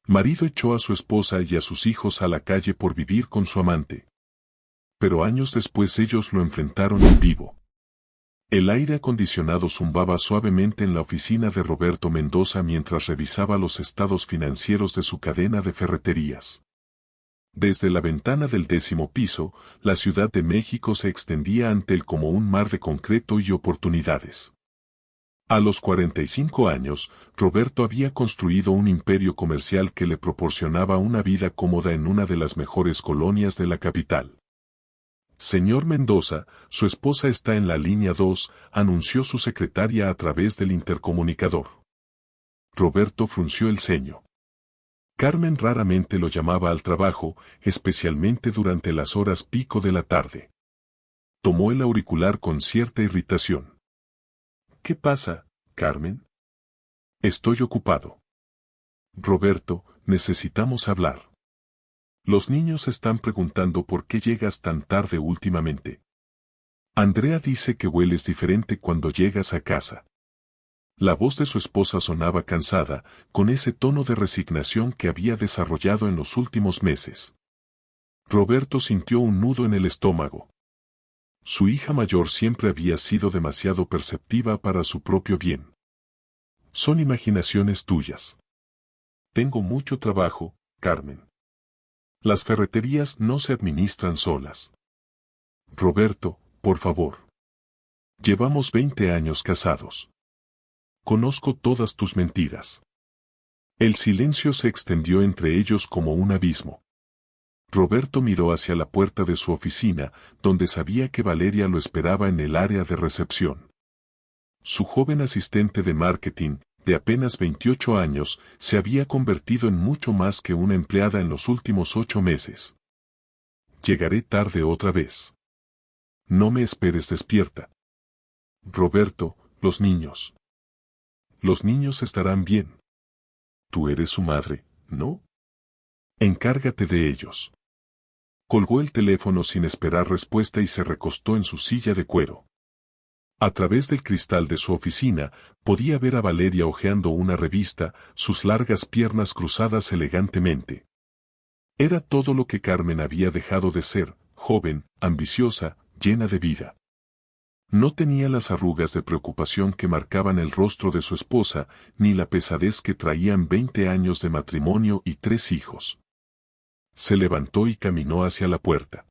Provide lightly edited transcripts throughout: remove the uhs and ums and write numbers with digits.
Marido echó a su esposa y a sus hijos a la calle por vivir con su amante. Pero años después ellos lo enfrentaron en vivo. El aire acondicionado zumbaba suavemente en la oficina de Roberto Mendoza mientras revisaba los estados financieros de su cadena de ferreterías. Desde la ventana del 10º piso, la Ciudad de México se extendía ante él como un mar de concreto y oportunidades. A los 45 años, Roberto había construido un imperio comercial que le proporcionaba una vida cómoda en una de las mejores colonias de la capital. Señor Mendoza, su esposa está en la línea 2, anunció su secretaria a través del intercomunicador. Roberto frunció el ceño. Carmen raramente lo llamaba al trabajo, especialmente durante las horas pico de la tarde. Tomó el auricular con cierta irritación. ¿Qué pasa, Carmen? Estoy ocupado. Roberto, necesitamos hablar. Los niños están preguntando por qué llegas tan tarde últimamente. Andrea dice que hueles diferente cuando llegas a casa. La voz de su esposa sonaba cansada, con ese tono de resignación que había desarrollado en los últimos meses. Roberto sintió un nudo en el estómago. Su hija mayor siempre había sido demasiado perceptiva para su propio bien. Son imaginaciones tuyas. Tengo mucho trabajo, Carmen. Las ferreterías no se administran solas. Roberto, por favor. Llevamos 20 años casados. Conozco todas tus mentiras. El silencio se extendió entre ellos como un abismo. Roberto miró hacia la puerta de su oficina, donde sabía que Valeria lo esperaba en el área de recepción. Su joven asistente de marketing, de apenas 28 años, se había convertido en mucho más que una empleada en los últimos 8 meses. Llegaré tarde otra vez. No me esperes despierta. Roberto, los niños. Los niños estarán bien. Tú eres su madre, ¿no? Encárgate de ellos. Colgó el teléfono sin esperar respuesta y se recostó en su silla de cuero. A través del cristal de su oficina, podía ver a Valeria hojeando una revista, sus largas piernas cruzadas elegantemente. Era todo lo que Carmen había dejado de ser, joven, ambiciosa, llena de vida. No tenía las arrugas de preocupación que marcaban el rostro de su esposa, ni la pesadez que traían 20 años de matrimonio y 3 hijos. Se levantó y caminó hacia la puerta.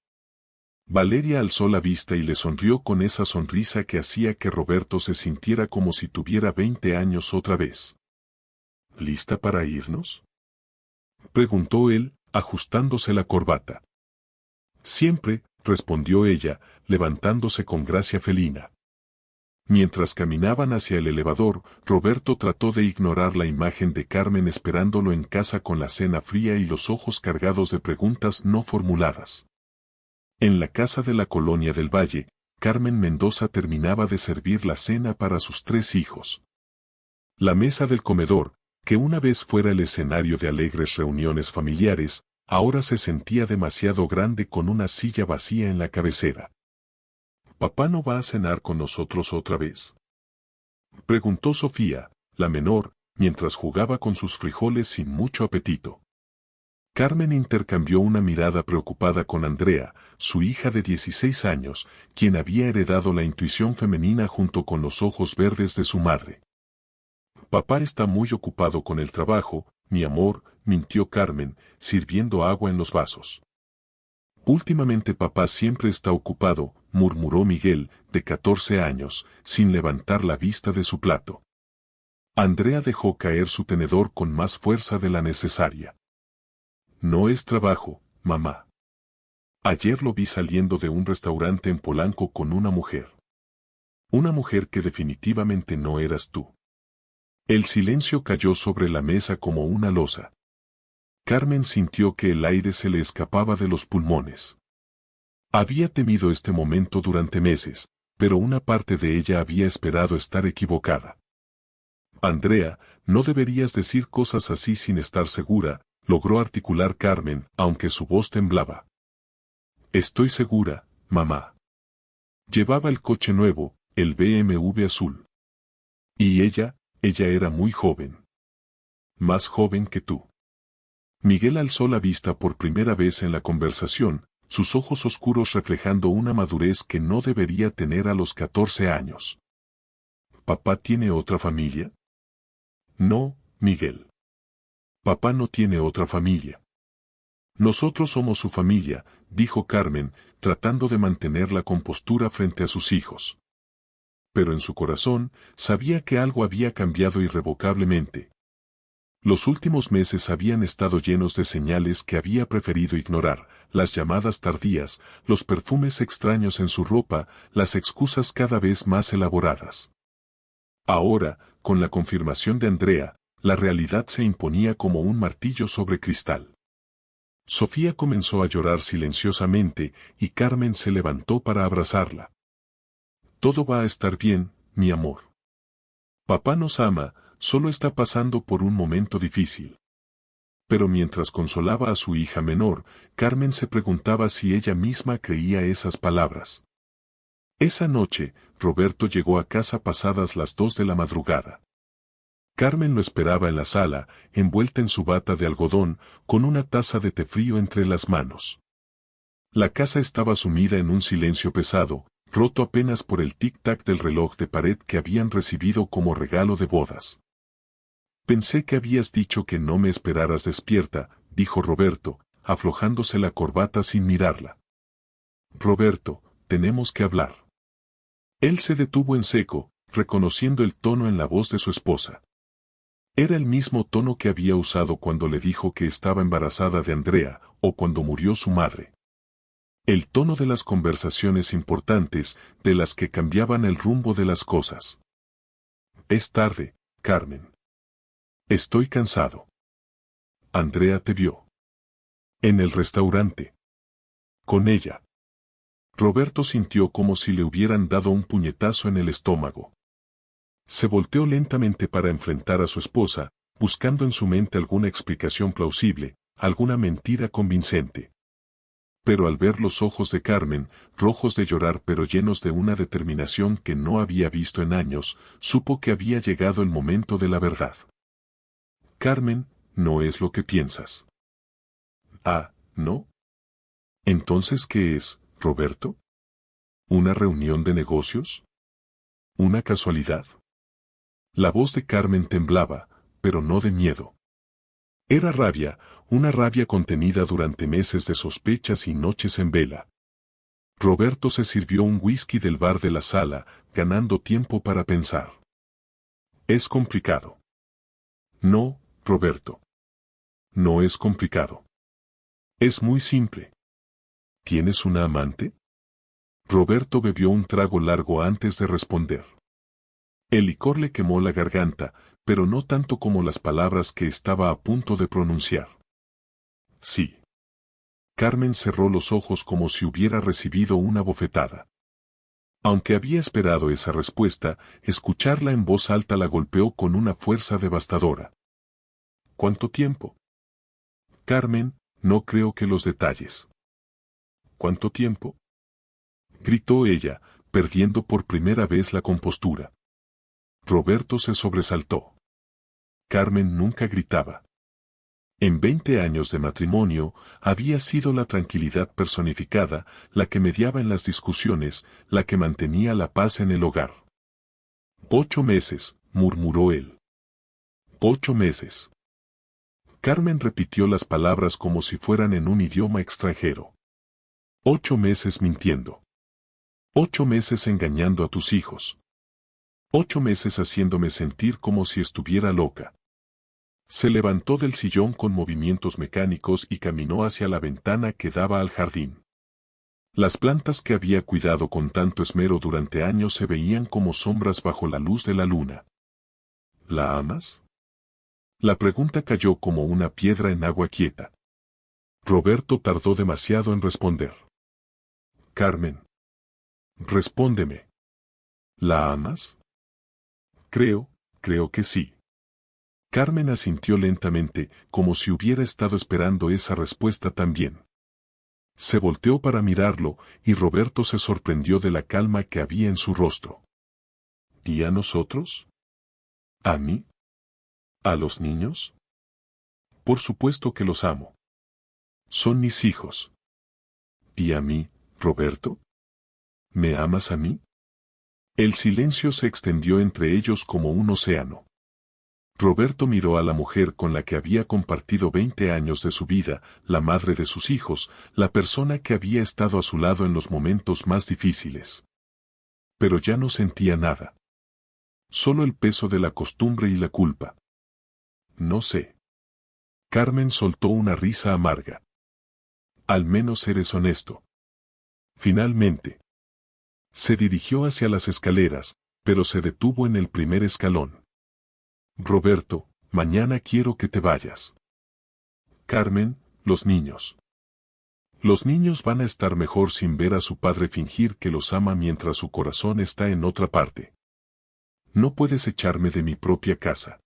Valeria alzó la vista y le sonrió con esa sonrisa que hacía que Roberto se sintiera como si tuviera 20 años otra vez. ¿Lista para irnos?, preguntó él, ajustándose la corbata. Siempre, respondió ella, levantándose con gracia felina. Mientras caminaban hacia el elevador, Roberto trató de ignorar la imagen de Carmen esperándolo en casa con la cena fría y los ojos cargados de preguntas no formuladas. En la casa de la Colonia del Valle, Carmen Mendoza terminaba de servir la cena para sus 3 hijos. La mesa del comedor, que una vez fuera el escenario de alegres reuniones familiares, ahora se sentía demasiado grande con una silla vacía en la cabecera. ¿Papá no va a cenar con nosotros otra vez?, preguntó Sofía, la menor, mientras jugaba con sus frijoles sin mucho apetito. Carmen intercambió una mirada preocupada con Andrea, su hija de 16 años, quien había heredado la intuición femenina junto con los ojos verdes de su madre. Papá está muy ocupado con el trabajo, mi amor, mintió Carmen, sirviendo agua en los vasos. Últimamente papá siempre está ocupado, murmuró Miguel, de 14 años, sin levantar la vista de su plato. Andrea dejó caer su tenedor con más fuerza de la necesaria. No es trabajo, mamá. Ayer lo vi saliendo de un restaurante en Polanco con una mujer. Una mujer que definitivamente no eras tú. El silencio cayó sobre la mesa como una losa. Carmen sintió que el aire se le escapaba de los pulmones. Había temido este momento durante meses, pero una parte de ella había esperado estar equivocada. Andrea, no deberías decir cosas así sin estar segura, logró articular Carmen, aunque su voz temblaba. Estoy segura, mamá. Llevaba el coche nuevo, el BMW azul. Y ella era muy joven. Más joven que tú. Miguel alzó la vista por primera vez en la conversación, sus ojos oscuros reflejando una madurez que no debería tener a los 14 años. ¿Papá tiene otra familia? No, Miguel. Papá no tiene otra familia. Nosotros somos su familia, dijo Carmen, tratando de mantener la compostura frente a sus hijos. Pero en su corazón, sabía que algo había cambiado irrevocablemente. Los últimos meses habían estado llenos de señales que había preferido ignorar, las llamadas tardías, los perfumes extraños en su ropa, las excusas cada vez más elaboradas. Ahora, con la confirmación de Andrea, la realidad se imponía como un martillo sobre cristal. Sofía comenzó a llorar silenciosamente y Carmen se levantó para abrazarla. Todo va a estar bien, mi amor. Papá nos ama, solo está pasando por un momento difícil. Pero mientras consolaba a su hija menor, Carmen se preguntaba si ella misma creía esas palabras. Esa noche, Roberto llegó a casa pasadas las 2 de la madrugada. Carmen lo esperaba en la sala, envuelta en su bata de algodón, con una taza de té frío entre las manos. La casa estaba sumida en un silencio pesado, roto apenas por el tic-tac del reloj de pared que habían recibido como regalo de bodas. Pensé que habías dicho que no me esperaras despierta, dijo Roberto, aflojándose la corbata sin mirarla. Roberto, tenemos que hablar. Él se detuvo en seco, reconociendo el tono en la voz de su esposa. Era el mismo tono que había usado cuando le dijo que estaba embarazada de Andrea, o cuando murió su madre. El tono de las conversaciones importantes, de las que cambiaban el rumbo de las cosas. Es tarde, Carmen. Estoy cansado. Andrea te vio. En el restaurante. Con ella. Roberto sintió como si le hubieran dado un puñetazo en el estómago. Se volteó lentamente para enfrentar a su esposa, buscando en su mente alguna explicación plausible, alguna mentira convincente. Pero al ver los ojos de Carmen, rojos de llorar pero llenos de una determinación que no había visto en años, supo que había llegado el momento de la verdad. Carmen, no es lo que piensas. Ah, ¿no? Entonces, ¿qué es, Roberto? ¿Una reunión de negocios? ¿Una casualidad? La voz de Carmen temblaba, pero no de miedo. Era rabia, una rabia contenida durante meses de sospechas y noches en vela. Roberto se sirvió un whisky del bar de la sala, ganando tiempo para pensar. Es complicado. No, Roberto. No es complicado. Es muy simple. ¿Tienes una amante? Roberto bebió un trago largo antes de responder. El licor le quemó la garganta, pero no tanto como las palabras que estaba a punto de pronunciar. Sí. Carmen cerró los ojos como si hubiera recibido una bofetada. Aunque había esperado esa respuesta, escucharla en voz alta la golpeó con una fuerza devastadora. ¿Cuánto tiempo? Carmen, no creo que los detalles. ¿Cuánto tiempo? Gritó ella, perdiendo por primera vez la compostura. Roberto se sobresaltó. Carmen nunca gritaba. En 20 años de matrimonio, había sido la tranquilidad personificada, la que mediaba en las discusiones, la que mantenía la paz en el hogar. 8 meses, murmuró él. 8 meses. Carmen repitió las palabras como si fueran en un idioma extranjero. 8 meses mintiendo. 8 meses engañando a tus hijos. 8 meses haciéndome sentir como si estuviera loca. Se levantó del sillón con movimientos mecánicos y caminó hacia la ventana que daba al jardín. Las plantas que había cuidado con tanto esmero durante años se veían como sombras bajo la luz de la luna. ¿La amas? La pregunta cayó como una piedra en agua quieta. Roberto tardó demasiado en responder. Carmen. Respóndeme. ¿La amas? Creo que sí. Carmen asintió lentamente, como si hubiera estado esperando esa respuesta también. Se volteó para mirarlo, y Roberto se sorprendió de la calma que había en su rostro. ¿Y a nosotros? ¿A mí? ¿A los niños? Por supuesto que los amo. Son mis hijos. ¿Y a mí, Roberto? ¿Me amas a mí? El silencio se extendió entre ellos como un océano. Roberto miró a la mujer con la que había compartido 20 años de su vida, la madre de sus hijos, la persona que había estado a su lado en los momentos más difíciles. Pero ya no sentía nada. Solo el peso de la costumbre y la culpa. No sé. Carmen soltó una risa amarga. Al menos eres honesto. Finalmente. Se dirigió hacia las escaleras, pero se detuvo en el primer escalón. Roberto, mañana quiero que te vayas. Carmen, los niños. Los niños van a estar mejor sin ver a su padre fingir que los ama mientras su corazón está en otra parte. No puedes echarme de mi propia casa.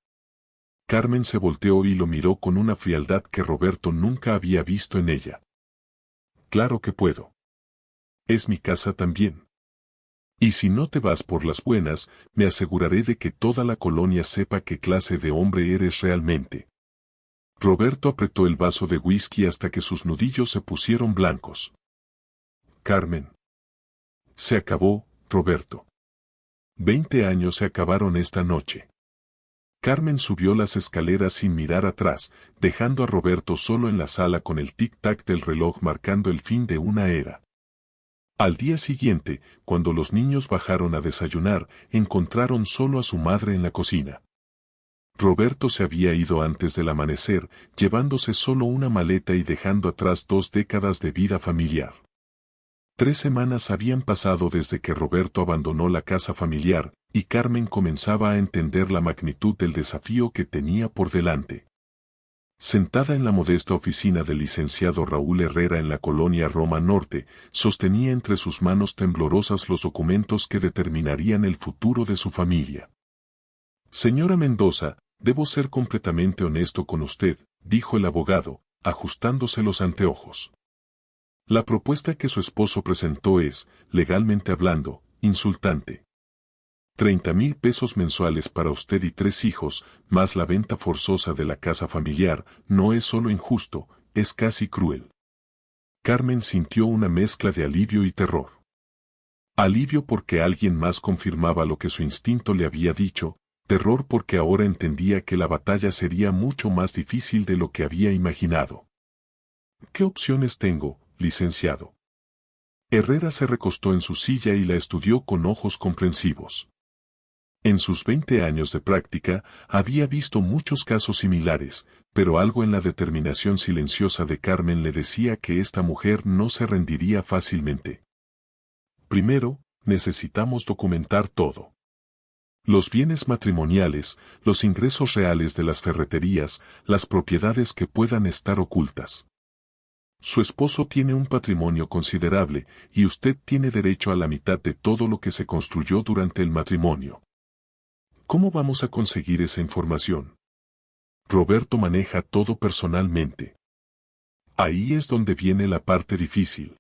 Carmen se volteó y lo miró con una frialdad que Roberto nunca había visto en ella. Claro que puedo. Es mi casa también. Y si no te vas por las buenas, me aseguraré de que toda la colonia sepa qué clase de hombre eres realmente. Roberto apretó el vaso de whisky hasta que sus nudillos se pusieron blancos. Carmen. Se acabó, Roberto. 20 años se acabaron esta noche. Carmen subió las escaleras sin mirar atrás, dejando a Roberto solo en la sala con el tic-tac del reloj marcando el fin de una era. Al día siguiente, cuando los niños bajaron a desayunar, encontraron solo a su madre en la cocina. Roberto se había ido antes del amanecer, llevándose solo una maleta y dejando atrás 2 décadas de vida familiar. 3 semanas habían pasado desde que Roberto abandonó la casa familiar, y Carmen comenzaba a entender la magnitud del desafío que tenía por delante. Sentada en la modesta oficina del licenciado Raúl Herrera en la colonia Roma Norte, sostenía entre sus manos temblorosas los documentos que determinarían el futuro de su familia. Señora Mendoza, debo ser completamente honesto con usted, dijo el abogado, ajustándose los anteojos. La propuesta que su esposo presentó es, legalmente hablando, insultante. 30,000 pesos mensuales para usted y 3 hijos, más la venta forzosa de la casa familiar, no es solo injusto, es casi cruel. Carmen sintió una mezcla de alivio y terror. Alivio porque alguien más confirmaba lo que su instinto le había dicho, terror porque ahora entendía que la batalla sería mucho más difícil de lo que había imaginado. ¿Qué opciones tengo, licenciado? Herrera se recostó en su silla y la estudió con ojos comprensivos. En sus 20 años de práctica, había visto muchos casos similares, pero algo en la determinación silenciosa de Carmen le decía que esta mujer no se rendiría fácilmente. Primero, necesitamos documentar todo. Los bienes matrimoniales, los ingresos reales de las ferreterías, las propiedades que puedan estar ocultas. Su esposo tiene un patrimonio considerable, y usted tiene derecho a la mitad de todo lo que se construyó durante el matrimonio. ¿Cómo vamos a conseguir esa información? Roberto maneja todo personalmente. Ahí es donde viene la parte difícil.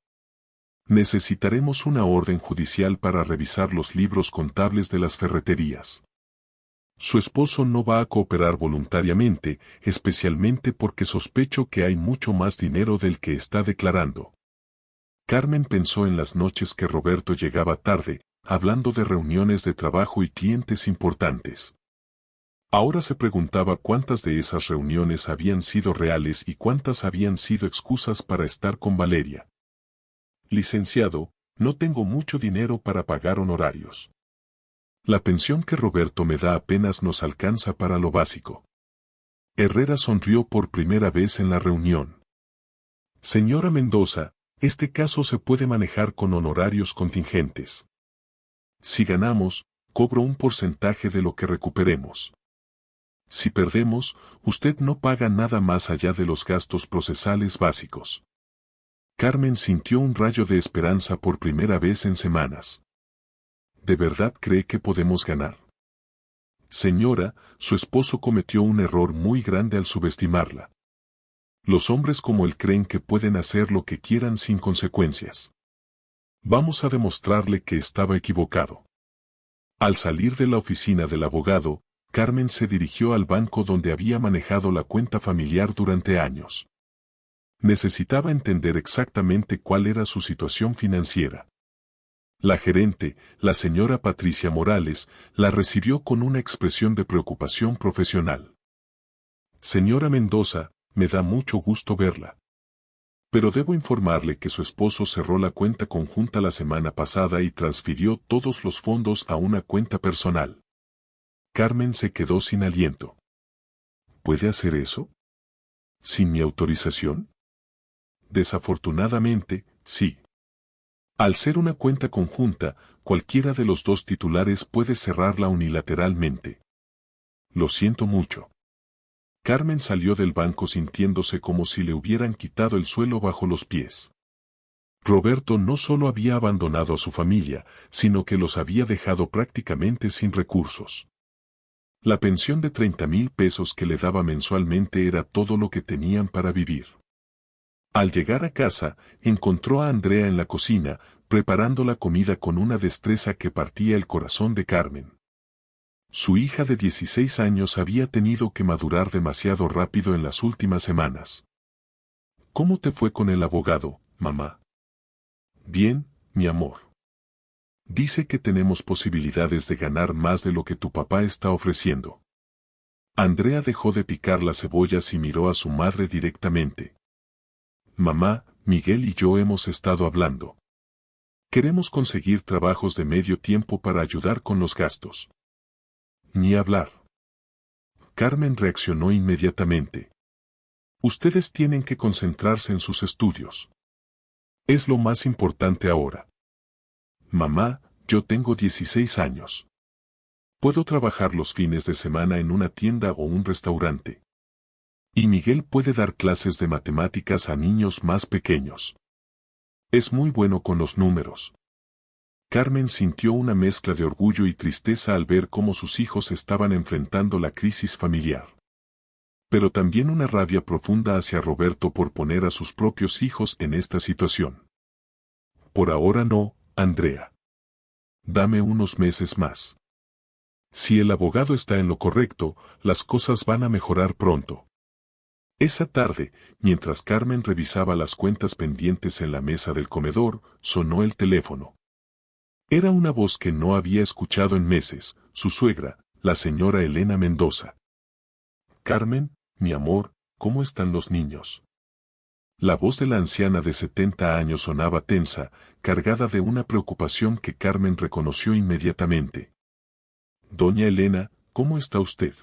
Necesitaremos una orden judicial para revisar los libros contables de las ferreterías. Su esposo no va a cooperar voluntariamente, especialmente porque sospecho que hay mucho más dinero del que está declarando. Carmen pensó en las noches que Roberto llegaba tarde, hablando de reuniones de trabajo y clientes importantes. Ahora se preguntaba cuántas de esas reuniones habían sido reales y cuántas habían sido excusas para estar con Valeria. Licenciado, no tengo mucho dinero para pagar honorarios. La pensión que Roberto me da apenas nos alcanza para lo básico. Herrera sonrió por primera vez en la reunión. Señora Mendoza, este caso se puede manejar con honorarios contingentes. Si ganamos, cobro un porcentaje de lo que recuperemos. Si perdemos, usted no paga nada más allá de los gastos procesales básicos. Carmen sintió un rayo de esperanza por primera vez en semanas. ¿De verdad cree que podemos ganar? Señora, su esposo cometió un error muy grande al subestimarla. Los hombres como él creen que pueden hacer lo que quieran sin consecuencias. Vamos a demostrarle que estaba equivocado. Al salir de la oficina del abogado, Carmen se dirigió al banco donde había manejado la cuenta familiar durante años. Necesitaba entender exactamente cuál era su situación financiera. La gerente, la señora Patricia Morales, la recibió con una expresión de preocupación profesional. Señora Mendoza, me da mucho gusto verla. Pero debo informarle que su esposo cerró la cuenta conjunta la semana pasada y transfirió todos los fondos a una cuenta personal. Carmen se quedó sin aliento. ¿Puede hacer eso? ¿Sin mi autorización? Desafortunadamente, sí. Al ser una cuenta conjunta, cualquiera de los dos titulares puede cerrarla unilateralmente. Lo siento mucho. Carmen salió del banco sintiéndose como si le hubieran quitado el suelo bajo los pies. Roberto no solo había abandonado a su familia, sino que los había dejado prácticamente sin recursos. La pensión de 30,000 pesos que le daba mensualmente era todo lo que tenían para vivir. Al llegar a casa, encontró a Andrea en la cocina, preparando la comida con una destreza que partía el corazón de Carmen. Su hija de 16 años había tenido que madurar demasiado rápido en las últimas semanas. ¿Cómo te fue con el abogado, mamá? Bien, mi amor. Dice que tenemos posibilidades de ganar más de lo que tu papá está ofreciendo. Andrea dejó de picar las cebollas y miró a su madre directamente. Mamá, Miguel y yo hemos estado hablando. Queremos conseguir trabajos de medio tiempo para ayudar con los gastos. Ni hablar. Carmen reaccionó inmediatamente. Ustedes tienen que concentrarse en sus estudios. Es lo más importante ahora. Mamá, yo tengo 16 años. Puedo trabajar los fines de semana en una tienda o un restaurante. Y Miguel puede dar clases de matemáticas a niños más pequeños. Es muy bueno con los números. Carmen sintió una mezcla de orgullo y tristeza al ver cómo sus hijos estaban enfrentando la crisis familiar. Pero también una rabia profunda hacia Roberto por poner a sus propios hijos en esta situación. Por ahora no, Andrea. Dame unos meses más. Si el abogado está en lo correcto, las cosas van a mejorar pronto. Esa tarde, mientras Carmen revisaba las cuentas pendientes en la mesa del comedor, sonó el teléfono. Era una voz que no había escuchado en meses, su suegra, la señora Elena Mendoza. Carmen, mi amor, ¿cómo están los niños? La voz de la anciana de 70 años sonaba tensa, cargada de una preocupación que Carmen reconoció inmediatamente. Doña Elena, ¿cómo está usted?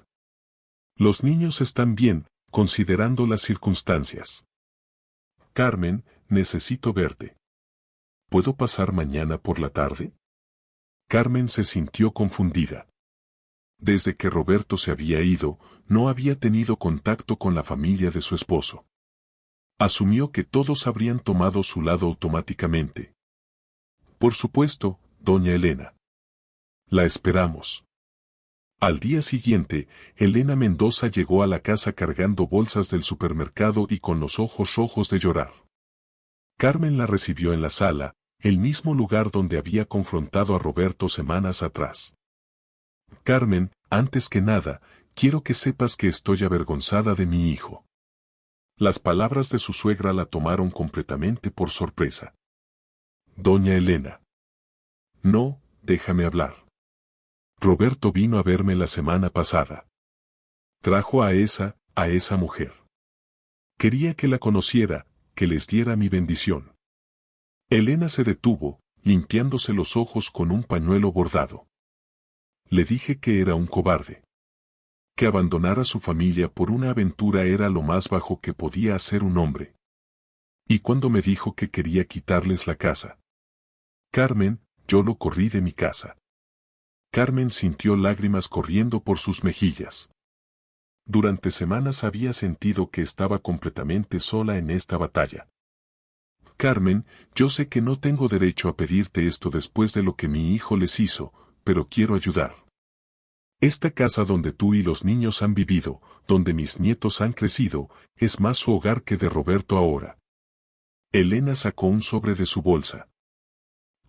Los niños están bien, considerando las circunstancias. Carmen, necesito verte. ¿Puedo pasar mañana por la tarde? Carmen se sintió confundida. Desde que Roberto se había ido, no había tenido contacto con la familia de su esposo. Asumió que todos habrían tomado su lado automáticamente. Por supuesto, doña Elena. La esperamos. Al día siguiente, Elena Mendoza llegó a la casa cargando bolsas del supermercado y con los ojos rojos de llorar. Carmen la recibió en la sala, el mismo lugar donde había confrontado a Roberto semanas atrás. Carmen, antes que nada, quiero que sepas que estoy avergonzada de mi hijo. Las palabras de su suegra la tomaron completamente por sorpresa. Doña Elena. No, déjame hablar. Roberto vino a verme la semana pasada. Trajo a esa mujer. Quería que la conociera, que les diera mi bendición. Elena se detuvo, limpiándose los ojos con un pañuelo bordado. Le dije que era un cobarde. Que abandonar a su familia por una aventura era lo más bajo que podía hacer un hombre. Y cuando me dijo que quería quitarles la casa. Carmen, yo lo corrí de mi casa. Carmen sintió lágrimas corriendo por sus mejillas. Durante semanas había sentido que estaba completamente sola en esta batalla. Carmen, yo sé que no tengo derecho a pedirte esto después de lo que mi hijo les hizo, pero quiero ayudar. Esta casa donde tú y los niños han vivido, donde mis nietos han crecido, es más su hogar que de Roberto ahora. Elena sacó un sobre de su bolsa.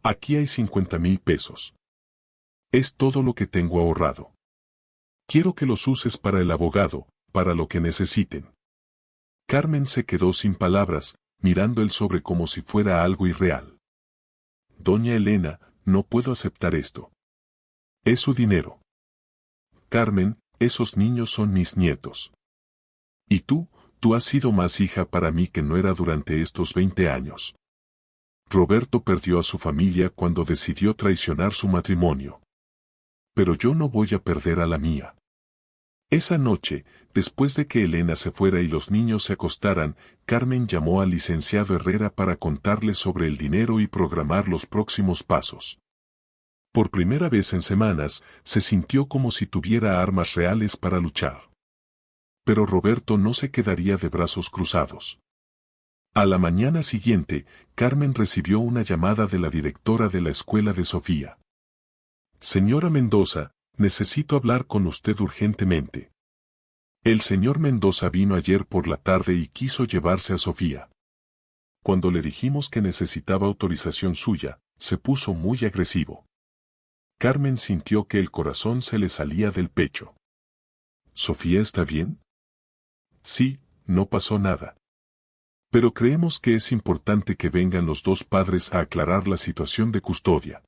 Aquí hay 50,000 pesos. Es todo lo que tengo ahorrado. Quiero que los uses para el abogado, para lo que necesiten. Carmen se quedó sin palabras, mirando el sobre como si fuera algo irreal. Doña Elena, no puedo aceptar esto. Es su dinero. Carmen, esos niños son mis nietos. Y tú has sido más hija para mí que no era durante estos 20 años. Roberto perdió a su familia cuando decidió traicionar su matrimonio. Pero yo no voy a perder a la mía. Esa noche, después de que Elena se fuera y los niños se acostaran, Carmen llamó al licenciado Herrera para contarle sobre el dinero y programar los próximos pasos. Por primera vez en semanas, se sintió como si tuviera armas reales para luchar. Pero Roberto no se quedaría de brazos cruzados. A la mañana siguiente, Carmen recibió una llamada de la directora de la escuela de Sofía. Señora Mendoza, necesito hablar con usted urgentemente. El señor Mendoza vino ayer por la tarde y quiso llevarse a Sofía. Cuando le dijimos que necesitaba autorización suya, se puso muy agresivo. Carmen sintió que el corazón se le salía del pecho. ¿Sofía está bien? Sí, no pasó nada. Pero creemos que es importante que vengan los dos padres a aclarar la situación de custodia.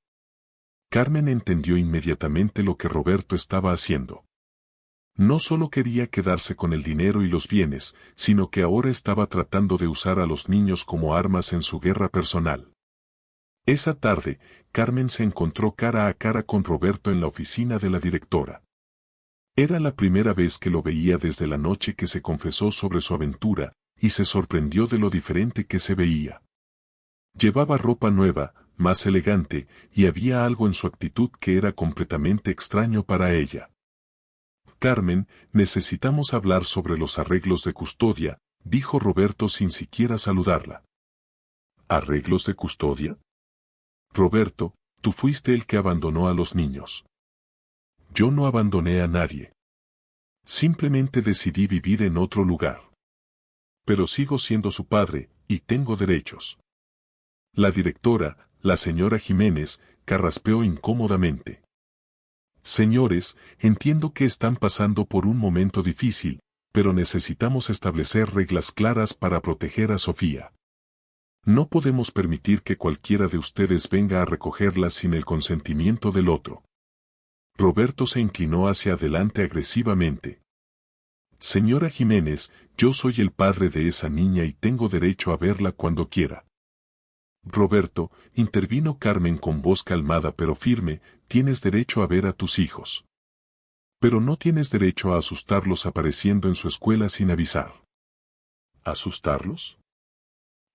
Carmen entendió inmediatamente lo que Roberto estaba haciendo. No solo quería quedarse con el dinero y los bienes, sino que ahora estaba tratando de usar a los niños como armas en su guerra personal. Esa tarde, Carmen se encontró cara a cara con Roberto en la oficina de la directora. Era la primera vez que lo veía desde la noche que se confesó sobre su aventura, y se sorprendió de lo diferente que se veía. Llevaba ropa nueva, más elegante, y había algo en su actitud que era completamente extraño para ella. Carmen, necesitamos hablar sobre los arreglos de custodia, dijo Roberto sin siquiera saludarla. ¿Arreglos de custodia? Roberto, tú fuiste el que abandonó a los niños. Yo no abandoné a nadie. Simplemente decidí vivir en otro lugar. Pero sigo siendo su padre, y tengo derechos. La directora, la señora Jiménez, carraspeó incómodamente. Señores, entiendo que están pasando por un momento difícil, pero necesitamos establecer reglas claras para proteger a Sofía. No podemos permitir que cualquiera de ustedes venga a recogerla sin el consentimiento del otro. Roberto se inclinó hacia adelante agresivamente. Señora Jiménez, yo soy el padre de esa niña y tengo derecho a verla cuando quiera. Roberto, intervino Carmen con voz calmada pero firme, tienes derecho a ver a tus hijos. Pero no tienes derecho a asustarlos apareciendo en su escuela sin avisar. ¿Asustarlos?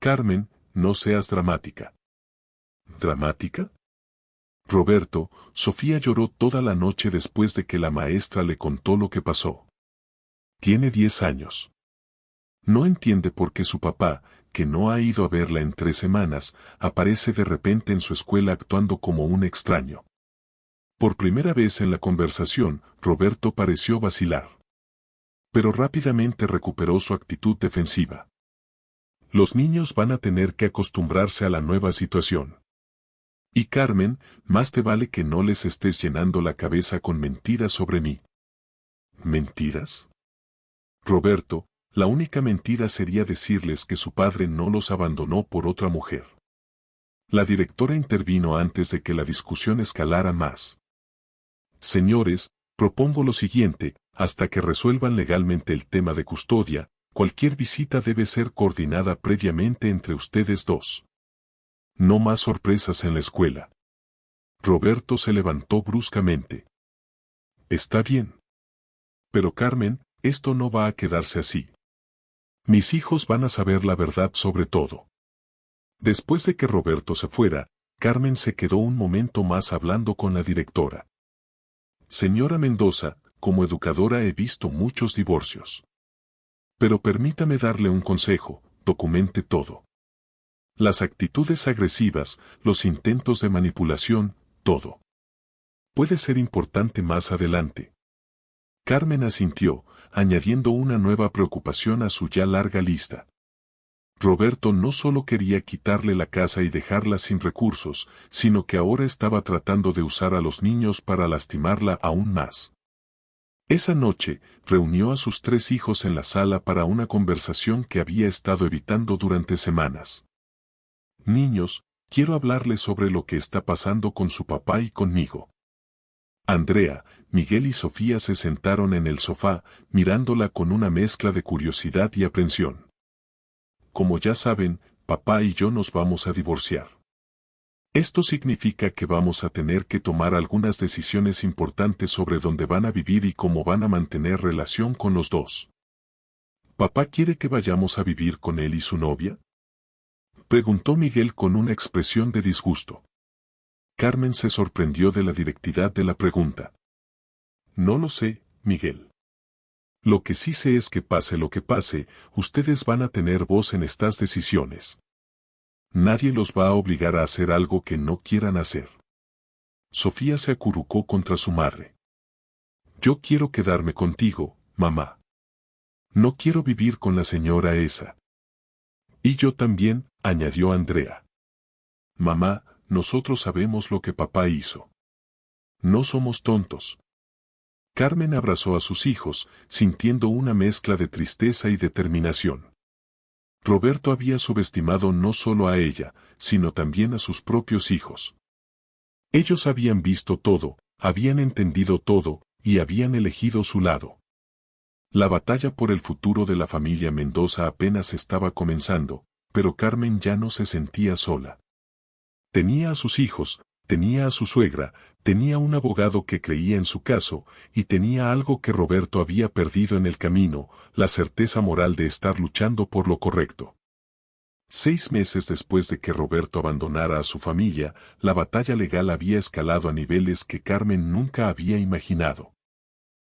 Carmen, no seas dramática. ¿Dramática? Roberto, Sofía lloró toda la noche después de que la maestra le contó lo que pasó. Tiene 10 años. No entiende por qué su papá, que no ha ido a verla en 3 semanas, aparece de repente en su escuela actuando como un extraño. Por primera vez en la conversación, Roberto pareció vacilar. Pero rápidamente recuperó su actitud defensiva. Los niños van a tener que acostumbrarse a la nueva situación. Y Carmen, más te vale que no les estés llenando la cabeza con mentiras sobre mí. ¿Mentiras? Roberto, la única mentira sería decirles que su padre no los abandonó por otra mujer. La directora intervino antes de que la discusión escalara más. Señores, propongo lo siguiente, hasta que resuelvan legalmente el tema de custodia, cualquier visita debe ser coordinada previamente entre ustedes dos. No más sorpresas en la escuela. Roberto se levantó bruscamente. Está bien. Pero Carmen, esto no va a quedarse así. Mis hijos van a saber la verdad sobre todo. Después de que Roberto se fuera, Carmen se quedó un momento más hablando con la directora. Señora Mendoza, como educadora he visto muchos divorcios. Pero permítame darle un consejo, documente todo. Las actitudes agresivas, los intentos de manipulación, todo. Puede ser importante más adelante. Carmen asintió, añadiendo una nueva preocupación a su ya larga lista. Roberto no solo quería quitarle la casa y dejarla sin recursos, sino que ahora estaba tratando de usar a los niños para lastimarla aún más. Esa noche, reunió a sus 3 hijos en la sala para una conversación que había estado evitando durante semanas. Niños, quiero hablarles sobre lo que está pasando con su papá y conmigo. Andrea, Miguel y Sofía se sentaron en el sofá, mirándola con una mezcla de curiosidad y aprensión. Como ya saben, papá y yo nos vamos a divorciar. Esto significa que vamos a tener que tomar algunas decisiones importantes sobre dónde van a vivir y cómo van a mantener relación con los dos. ¿Papá quiere que vayamos a vivir con él y su novia?, preguntó Miguel con una expresión de disgusto. Carmen se sorprendió de la directidad de la pregunta. No lo sé, Miguel. Lo que sí sé es que pase lo que pase, ustedes van a tener voz en estas decisiones. Nadie los va a obligar a hacer algo que no quieran hacer. Sofía se acurrucó contra su madre. Yo quiero quedarme contigo, mamá. No quiero vivir con la señora esa. Y yo también, añadió Andrea. Mamá, nosotros sabemos lo que papá hizo. No somos tontos. Carmen abrazó a sus hijos, sintiendo una mezcla de tristeza y determinación. Roberto había subestimado no solo a ella, sino también a sus propios hijos. Ellos habían visto todo, habían entendido todo, y habían elegido su lado. La batalla por el futuro de la familia Mendoza apenas estaba comenzando, pero Carmen ya no se sentía sola. Tenía a sus hijos, tenía a su suegra, tenía un abogado que creía en su caso, y tenía algo que Roberto había perdido en el camino, la certeza moral de estar luchando por lo correcto. 6 meses después de que Roberto abandonara a su familia, la batalla legal había escalado a niveles que Carmen nunca había imaginado.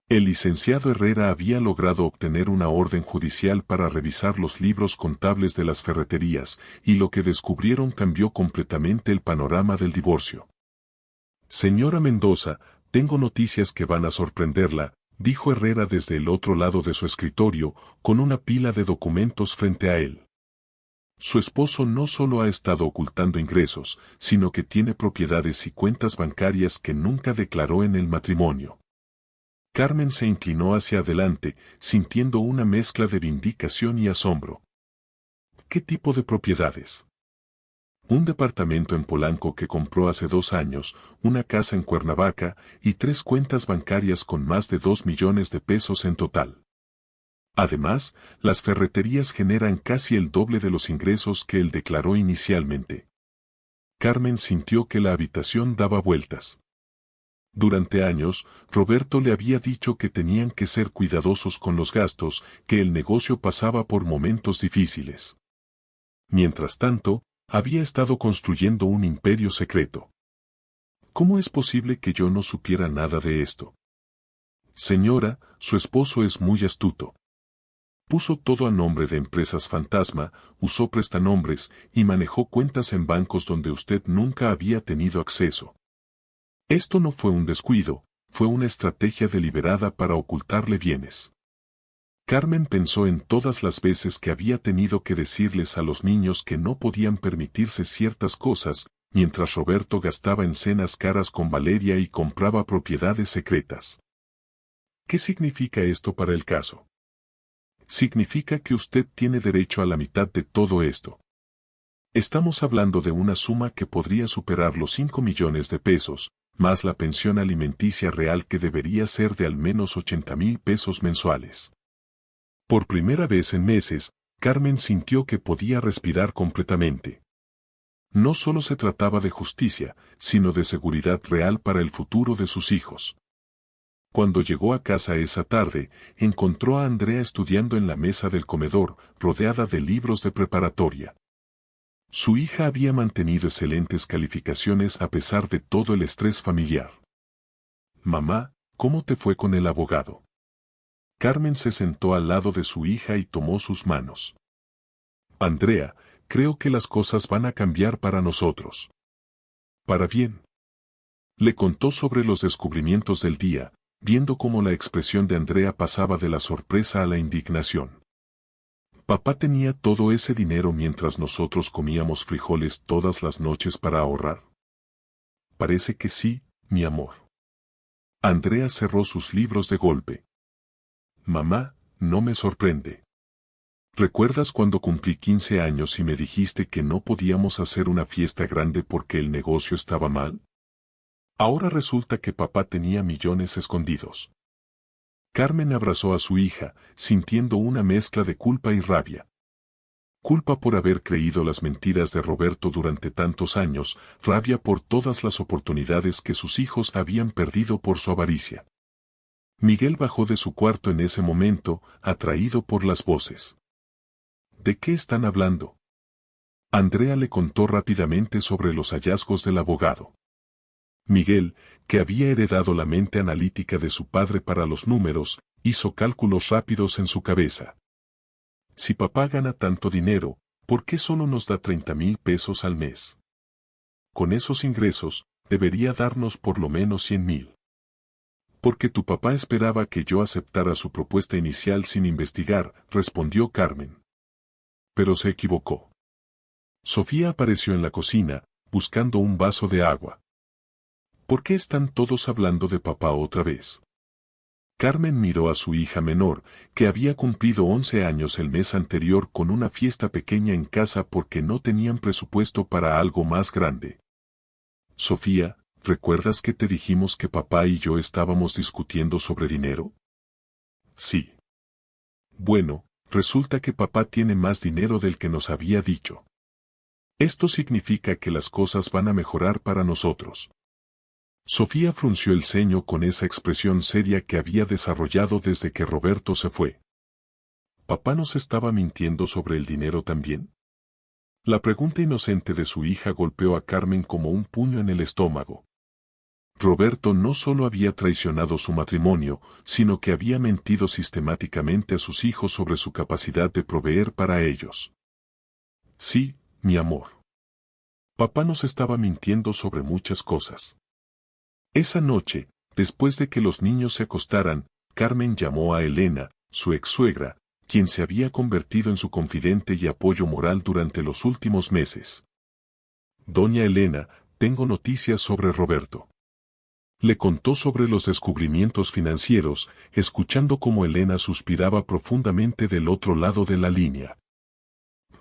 El licenciado Herrera había logrado obtener una orden judicial para revisar los libros contables de las ferreterías, y lo que descubrieron cambió completamente el panorama del divorcio. Señora Mendoza, tengo noticias que van a sorprenderla, dijo Herrera desde el otro lado de su escritorio, con una pila de documentos frente a él. Su esposo no solo ha estado ocultando ingresos, sino que tiene propiedades y cuentas bancarias que nunca declaró en el matrimonio. Carmen se inclinó hacia adelante, sintiendo una mezcla de vindicación y asombro. ¿Qué tipo de propiedades? Un departamento en Polanco que compró hace 2 años, una casa en Cuernavaca y 3 cuentas bancarias con más de 2 millones de pesos en total. Además, las ferreterías generan casi el doble de los ingresos que él declaró inicialmente. Carmen sintió que la habitación daba vueltas. Durante años, Roberto le había dicho que tenían que ser cuidadosos con los gastos, que el negocio pasaba por momentos difíciles. Mientras tanto, había estado construyendo un imperio secreto. ¿Cómo es posible que yo no supiera nada de esto? Señora, su esposo es muy astuto. Puso todo a nombre de empresas fantasma, usó prestanombres y manejó cuentas en bancos donde usted nunca había tenido acceso. Esto no fue un descuido, fue una estrategia deliberada para ocultarle bienes. Carmen pensó en todas las veces que había tenido que decirles a los niños que no podían permitirse ciertas cosas, mientras Roberto gastaba en cenas caras con Valeria y compraba propiedades secretas. ¿Qué significa esto para el caso? Significa que usted tiene derecho a la mitad de todo esto. Estamos hablando de una suma que podría superar los 5 millones de pesos, más la pensión alimenticia real que debería ser de al menos 80,000 pesos mensuales. Por primera vez en meses, Carmen sintió que podía respirar completamente. No solo se trataba de justicia, sino de seguridad real para el futuro de sus hijos. Cuando llegó a casa esa tarde, encontró a Andrea estudiando en la mesa del comedor, rodeada de libros de preparatoria. Su hija había mantenido excelentes calificaciones a pesar de todo el estrés familiar. Mamá, ¿cómo te fue con el abogado? Carmen se sentó al lado de su hija y tomó sus manos. Andrea, creo que las cosas van a cambiar para nosotros. Para bien. Le contó sobre los descubrimientos del día, viendo cómo la expresión de Andrea pasaba de la sorpresa a la indignación. ¿Papá tenía todo ese dinero mientras nosotros comíamos frijoles todas las noches para ahorrar? Parece que sí, mi amor. Andrea cerró sus libros de golpe. Mamá, no me sorprende. ¿Recuerdas cuando cumplí 15 años y me dijiste que no podíamos hacer una fiesta grande porque el negocio estaba mal? Ahora resulta que papá tenía millones escondidos. Carmen abrazó a su hija, sintiendo una mezcla de culpa y rabia. Culpa por haber creído las mentiras de Roberto durante tantos años, rabia por todas las oportunidades que sus hijos habían perdido por su avaricia. Miguel bajó de su cuarto en ese momento, atraído por las voces. ¿De qué están hablando? Andrea le contó rápidamente sobre los hallazgos del abogado. Miguel, que había heredado la mente analítica de su padre para los números, hizo cálculos rápidos en su cabeza. Si papá gana tanto dinero, ¿por qué solo nos da 30,000 pesos al mes? Con esos ingresos, debería darnos por lo menos 100,000. Porque tu papá esperaba que yo aceptara su propuesta inicial sin investigar, respondió Carmen. Pero se equivocó. Sofía apareció en la cocina, buscando un vaso de agua. ¿Por qué están todos hablando de papá otra vez? Carmen miró a su hija menor, que había cumplido 11 años el mes anterior con una fiesta pequeña en casa porque no tenían presupuesto para algo más grande. Sofía, ¿recuerdas que te dijimos que papá y yo estábamos discutiendo sobre dinero? Sí. Bueno, resulta que papá tiene más dinero del que nos había dicho. Esto significa que las cosas van a mejorar para nosotros. Sofía frunció el ceño con esa expresión seria que había desarrollado desde que Roberto se fue. ¿Papá nos estaba mintiendo sobre el dinero también? La pregunta inocente de su hija golpeó a Carmen como un puño en el estómago. Roberto no solo había traicionado su matrimonio, sino que había mentido sistemáticamente a sus hijos sobre su capacidad de proveer para ellos. Sí, mi amor. Papá nos estaba mintiendo sobre muchas cosas. Esa noche, después de que los niños se acostaran, Carmen llamó a Elena, su ex-suegra, quien se había convertido en su confidente y apoyo moral durante los últimos meses. Doña Elena, tengo noticias sobre Roberto. Le contó sobre los descubrimientos financieros, escuchando cómo Elena suspiraba profundamente del otro lado de la línea.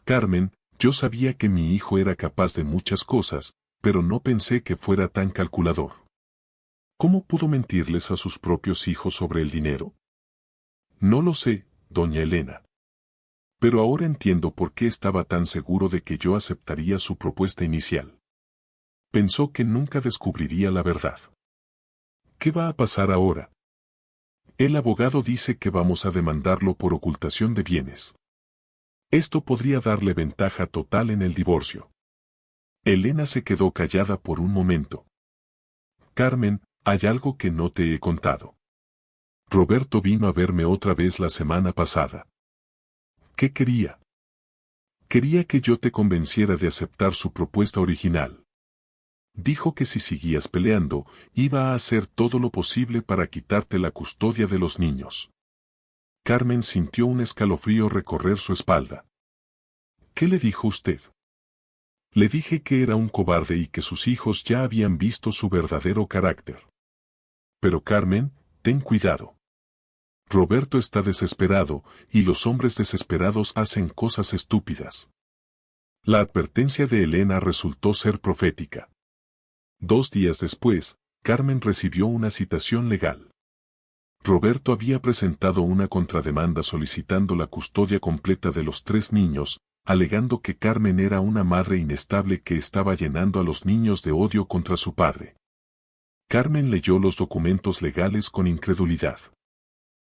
Carmen, yo sabía que mi hijo era capaz de muchas cosas, pero no pensé que fuera tan calculador. ¿Cómo pudo mentirles a sus propios hijos sobre el dinero? No lo sé, doña Elena. Pero ahora entiendo por qué estaba tan seguro de que yo aceptaría su propuesta inicial. Pensó que nunca descubriría la verdad. ¿Qué va a pasar ahora? El abogado dice que vamos a demandarlo por ocultación de bienes. Esto podría darle ventaja total en el divorcio. Elena se quedó callada por un momento. Carmen, hay algo que no te he contado. Roberto vino a verme otra vez la semana pasada. ¿Qué quería? Quería que yo te convenciera de aceptar su propuesta original. Dijo que si seguías peleando, iba a hacer todo lo posible para quitarte la custodia de los niños. Carmen sintió un escalofrío recorrer su espalda. ¿Qué le dijo usted? Le dije que era un cobarde y que sus hijos ya habían visto su verdadero carácter. Pero Carmen, ten cuidado. Roberto está desesperado, y los hombres desesperados hacen cosas estúpidas. La advertencia de Elena resultó ser profética. 2 días después, Carmen recibió una citación legal. Roberto había presentado una contrademanda solicitando la custodia completa de los 3 niños, alegando que Carmen era una madre inestable que estaba llenando a los niños de odio contra su padre. Carmen leyó los documentos legales con incredulidad.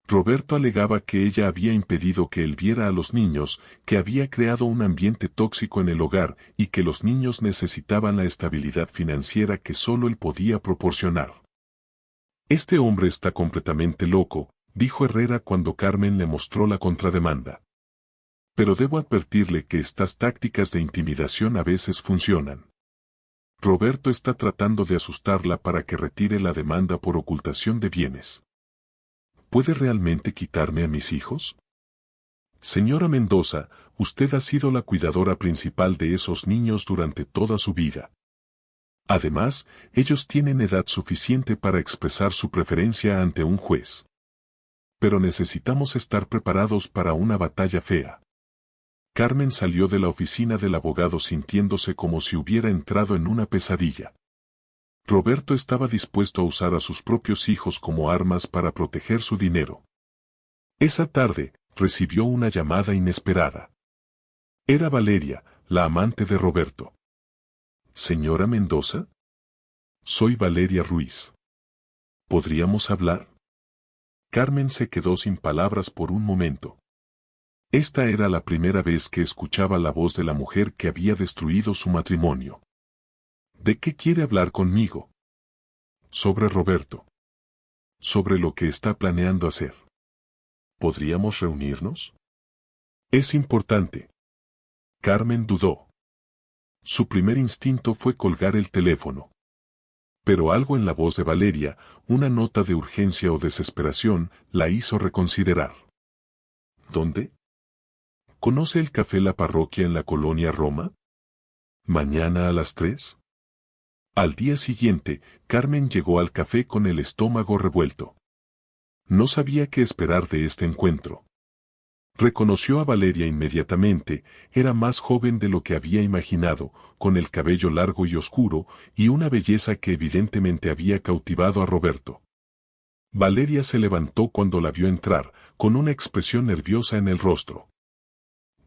Roberto alegaba que ella había impedido que él viera a los niños, que había creado un ambiente tóxico en el hogar y que los niños necesitaban la estabilidad financiera que solo él podía proporcionar. Este hombre está completamente loco, dijo Herrera cuando Carmen le mostró la contrademanda. Pero debo advertirle que estas tácticas de intimidación a veces funcionan. Roberto está tratando de asustarla para que retire la demanda por ocultación de bienes. ¿Puede realmente quitarme a mis hijos? Señora Mendoza, usted ha sido la cuidadora principal de esos niños durante toda su vida. Además, ellos tienen edad suficiente para expresar su preferencia ante un juez. Pero necesitamos estar preparados para una batalla fea. Carmen salió de la oficina del abogado sintiéndose como si hubiera entrado en una pesadilla. Roberto estaba dispuesto a usar a sus propios hijos como armas para proteger su dinero. Esa tarde, recibió una llamada inesperada. Era Valeria, la amante de Roberto. ¿Señora Mendoza? Soy Valeria Ruiz. ¿Podríamos hablar? Carmen se quedó sin palabras por un momento. Esta era la primera vez que escuchaba la voz de la mujer que había destruido su matrimonio. ¿De qué quiere hablar conmigo? Sobre Roberto. Sobre lo que está planeando hacer. ¿Podríamos reunirnos? Es importante. Carmen dudó. Su primer instinto fue colgar el teléfono. Pero algo en la voz de Valeria, una nota de urgencia o desesperación, la hizo reconsiderar. ¿Dónde? ¿Conoce el café La Parroquia en la colonia Roma? ¿Mañana a las 3? Al día siguiente, Carmen llegó al café con el estómago revuelto. No sabía qué esperar de este encuentro. Reconoció a Valeria inmediatamente, era más joven de lo que había imaginado, con el cabello largo y oscuro, y una belleza que evidentemente había cautivado a Roberto. Valeria se levantó cuando la vio entrar, con una expresión nerviosa en el rostro.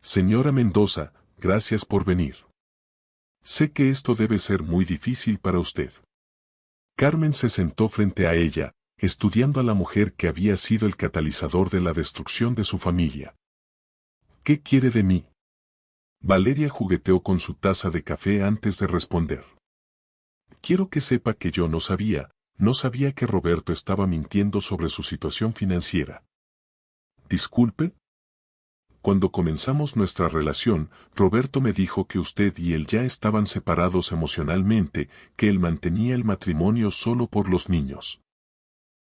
Señora Mendoza, gracias por venir. Sé que esto debe ser muy difícil para usted. Carmen se sentó frente a ella, estudiando a la mujer que había sido el catalizador de la destrucción de su familia. ¿Qué quiere de mí? Valeria jugueteó con su taza de café antes de responder. Quiero que sepa que yo no sabía que Roberto estaba mintiendo sobre su situación financiera. Disculpe. Cuando comenzamos nuestra relación, Roberto me dijo que usted y él ya estaban separados emocionalmente, que él mantenía el matrimonio solo por los niños.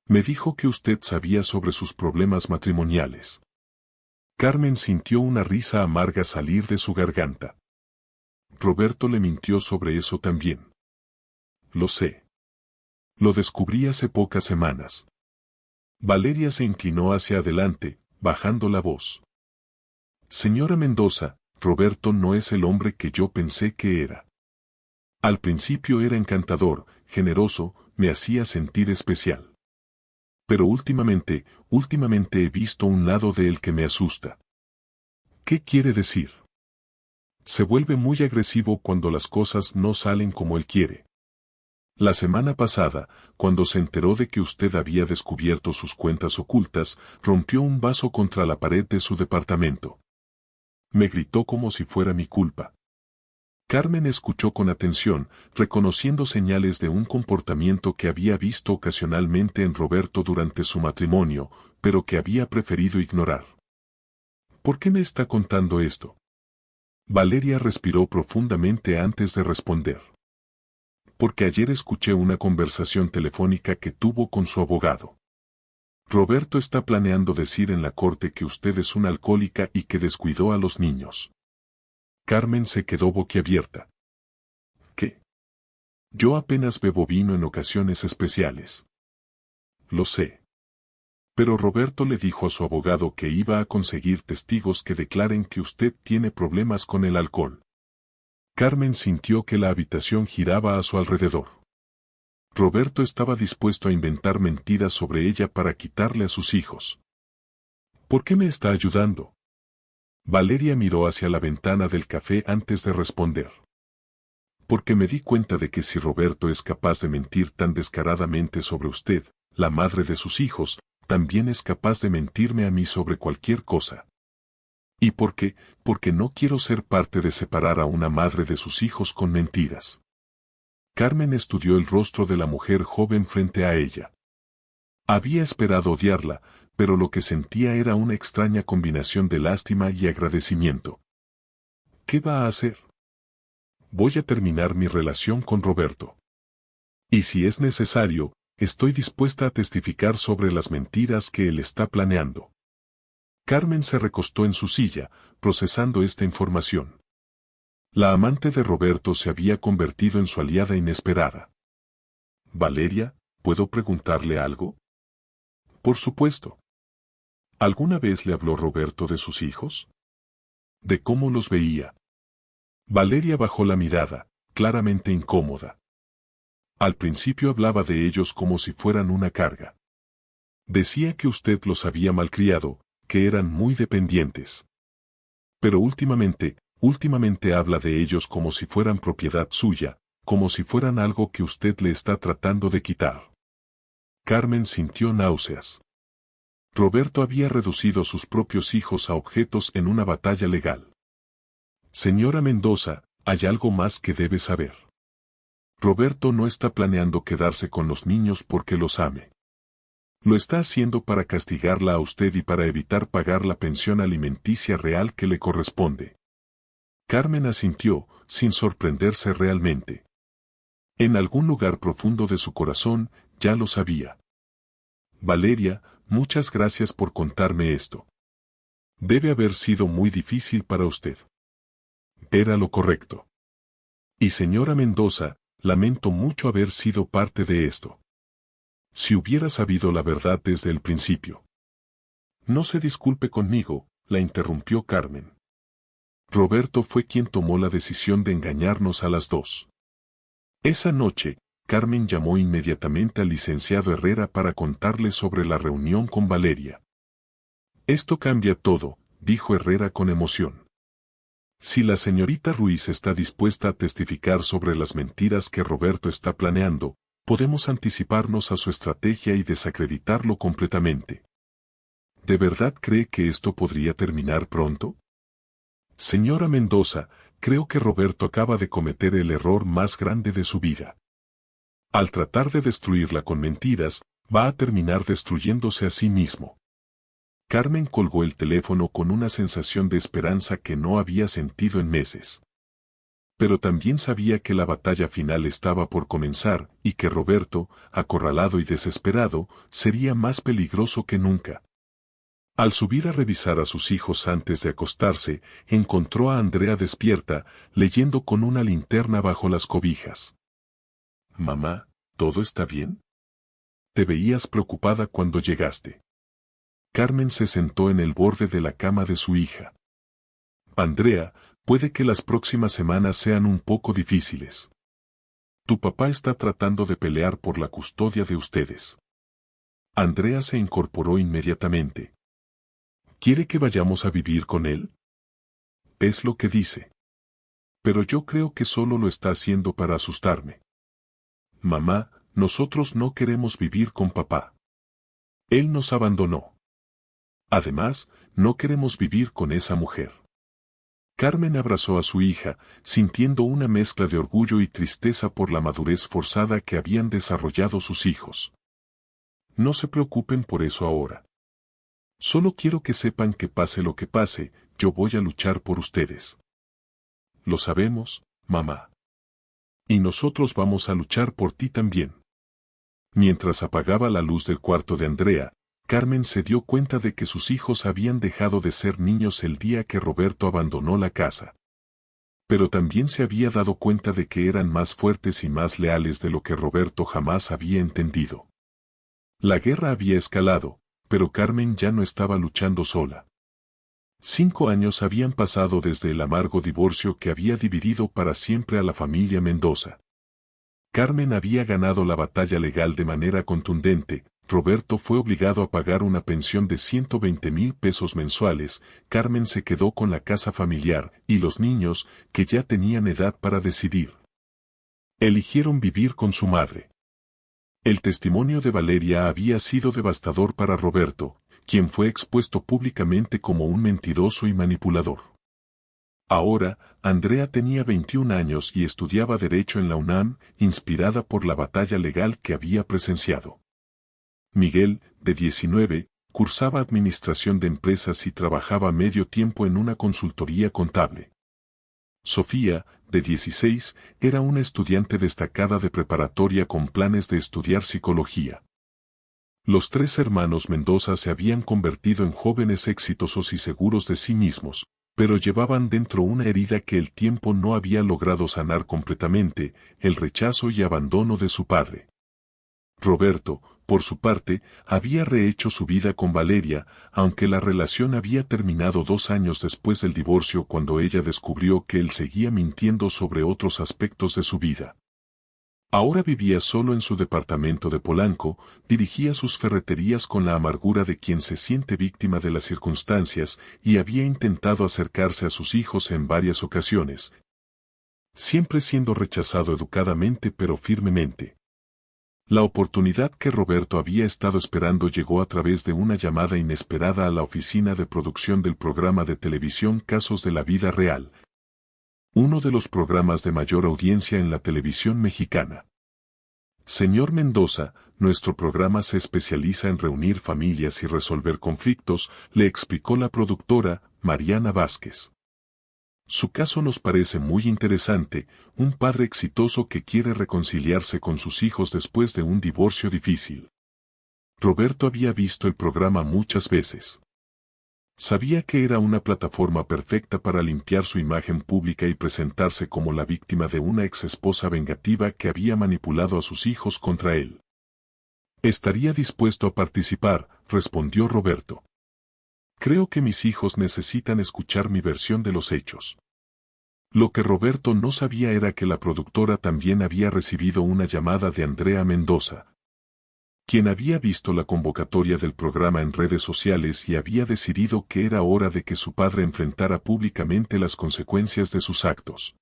Me dijo que usted sabía sobre sus problemas matrimoniales. Carmen sintió una risa amarga salir de su garganta. Roberto le mintió sobre eso también. Lo sé. Lo descubrí hace pocas semanas. Valeria se inclinó hacia adelante, bajando la voz. Señora Mendoza, Roberto no es el hombre que yo pensé que era. Al principio era encantador, generoso, me hacía sentir especial. Pero últimamente he visto un lado de él que me asusta. ¿Qué quiere decir? Se vuelve muy agresivo cuando las cosas no salen como él quiere. La semana pasada, cuando se enteró de que usted había descubierto sus cuentas ocultas, rompió un vaso contra la pared de su departamento. Me gritó como si fuera mi culpa. Carmen escuchó con atención, reconociendo señales de un comportamiento que había visto ocasionalmente en Roberto durante su matrimonio, pero que había preferido ignorar. ¿Por qué me está contando esto? Valeria respiró profundamente antes de responder. Porque ayer escuché una conversación telefónica que tuvo con su abogado. Roberto está planeando decir en la corte que usted es una alcohólica y que descuidó a los niños. Carmen se quedó boquiabierta. ¿Qué? Yo apenas bebo vino en ocasiones especiales. Lo sé. Pero Roberto le dijo a su abogado que iba a conseguir testigos que declaren que usted tiene problemas con el alcohol. Carmen sintió que la habitación giraba a su alrededor. Roberto estaba dispuesto a inventar mentiras sobre ella para quitarle a sus hijos. ¿Por qué me está ayudando? Valeria miró hacia la ventana del café antes de responder. Porque me di cuenta de que si Roberto es capaz de mentir tan descaradamente sobre usted, la madre de sus hijos, también es capaz de mentirme a mí sobre cualquier cosa. ¿Y por qué? Porque no quiero ser parte de separar a una madre de sus hijos con mentiras. Carmen estudió el rostro de la mujer joven frente a ella. Había esperado odiarla, pero lo que sentía era una extraña combinación de lástima y agradecimiento. ¿Qué va a hacer? Voy a terminar mi relación con Roberto. Y si es necesario, estoy dispuesta a testificar sobre las mentiras que él está planeando. Carmen se recostó en su silla, procesando esta información. La amante de Roberto se había convertido en su aliada inesperada. Valeria, ¿puedo preguntarle algo? Por supuesto. ¿Alguna vez le habló Roberto de sus hijos? ¿De cómo los veía? Valeria bajó la mirada, claramente incómoda. Al principio hablaba de ellos como si fueran una carga. Decía que usted los había malcriado, que eran muy dependientes. Pero últimamente habla de ellos como si fueran propiedad suya, como si fueran algo que usted le está tratando de quitar. Carmen sintió náuseas. Roberto había reducido a sus propios hijos a objetos en una batalla legal. Señora Mendoza, hay algo más que debe saber. Roberto no está planeando quedarse con los niños porque los ame. Lo está haciendo para castigarla a usted y para evitar pagar la pensión alimenticia real que le corresponde. Carmen asintió, sin sorprenderse realmente. En algún lugar profundo de su corazón, ya lo sabía. Valeria, muchas gracias por contarme esto. Debe haber sido muy difícil para usted. Era lo correcto. Y señora Mendoza, lamento mucho haber sido parte de esto. Si hubiera sabido la verdad desde el principio. No se disculpe conmigo, la interrumpió Carmen. Roberto fue quien tomó la decisión de engañarnos a las dos. Esa noche, Carmen llamó inmediatamente al licenciado Herrera para contarle sobre la reunión con Valeria. Esto cambia todo, dijo Herrera con emoción. Si la señorita Ruiz está dispuesta a testificar sobre las mentiras que Roberto está planeando, podemos anticiparnos a su estrategia y desacreditarlo completamente. ¿De verdad cree que esto podría terminar pronto? Señora Mendoza, creo que Roberto acaba de cometer el error más grande de su vida. Al tratar de destruirla con mentiras, va a terminar destruyéndose a sí mismo. Carmen colgó el teléfono con una sensación de esperanza que no había sentido en meses. Pero también sabía que la batalla final estaba por comenzar y que Roberto, acorralado y desesperado, sería más peligroso que nunca. Al subir a revisar a sus hijos antes de acostarse, encontró a Andrea despierta, leyendo con una linterna bajo las cobijas. «Mamá, ¿todo está bien? Te veías preocupada cuando llegaste». Carmen se sentó en el borde de la cama de su hija. «Andrea, puede que las próximas semanas sean un poco difíciles. Tu papá está tratando de pelear por la custodia de ustedes». Andrea se incorporó inmediatamente. ¿Quiere que vayamos a vivir con él? Es lo que dice. Pero yo creo que solo lo está haciendo para asustarme. Mamá, nosotros no queremos vivir con papá. Él nos abandonó. Además, no queremos vivir con esa mujer. Carmen abrazó a su hija, sintiendo una mezcla de orgullo y tristeza por la madurez forzada que habían desarrollado sus hijos. No se preocupen por eso ahora. Solo quiero que sepan que pase lo que pase, yo voy a luchar por ustedes. Lo sabemos, mamá. Y nosotros vamos a luchar por ti también. Mientras apagaba la luz del cuarto de Andrea, Carmen se dio cuenta de que sus hijos habían dejado de ser niños el día que Roberto abandonó la casa. Pero también se había dado cuenta de que eran más fuertes y más leales de lo que Roberto jamás había entendido. La guerra había escalado, pero Carmen ya no estaba luchando sola. 5 años habían pasado desde el amargo divorcio que había dividido para siempre a la familia Mendoza. Carmen había ganado la batalla legal de manera contundente, Roberto fue obligado a pagar una pensión de 120,000 pesos mensuales, Carmen se quedó con la casa familiar y los niños, que ya tenían edad para decidir. Eligieron vivir con su madre. El testimonio de Valeria había sido devastador para Roberto, quien fue expuesto públicamente como un mentiroso y manipulador. Ahora, Andrea tenía 21 años y estudiaba Derecho en la UNAM, inspirada por la batalla legal que había presenciado. Miguel, de 19, cursaba Administración de Empresas y trabajaba medio tiempo en una consultoría contable. Sofía, de 16, era una estudiante destacada de preparatoria con planes de estudiar psicología. Los 3 hermanos Mendoza se habían convertido en jóvenes exitosos y seguros de sí mismos, Pero llevaban dentro una herida que el tiempo no había logrado sanar completamente, el rechazo y abandono de su padre. Roberto, por su parte, había rehecho su vida con Valeria, aunque la relación había terminado 2 años después del divorcio cuando ella descubrió que él seguía mintiendo sobre otros aspectos de su vida. Ahora vivía solo en su departamento de Polanco, dirigía sus ferreterías con la amargura de quien se siente víctima de las circunstancias y había intentado acercarse a sus hijos en varias ocasiones, siempre siendo rechazado educadamente pero firmemente. La oportunidad que Roberto había estado esperando llegó a través de una llamada inesperada a la oficina de producción del programa de televisión Casos de la Vida Real, uno de los programas de mayor audiencia en la televisión mexicana. Señor Mendoza, nuestro programa se especializa en reunir familias y resolver conflictos, le explicó la productora, Mariana Vázquez. Su caso nos parece muy interesante, un padre exitoso que quiere reconciliarse con sus hijos después de un divorcio difícil. Roberto había visto el programa muchas veces. Sabía que era una plataforma perfecta para limpiar su imagen pública y presentarse como la víctima de una exesposa vengativa que había manipulado a sus hijos contra él. Estaría dispuesto a participar, respondió Roberto. Creo que mis hijos necesitan escuchar mi versión de los hechos. Lo que Roberto no sabía era que la productora también había recibido una llamada de Andrea Mendoza, quien había visto la convocatoria del programa en redes sociales y había decidido que era hora de que su padre enfrentara públicamente las consecuencias de sus actos.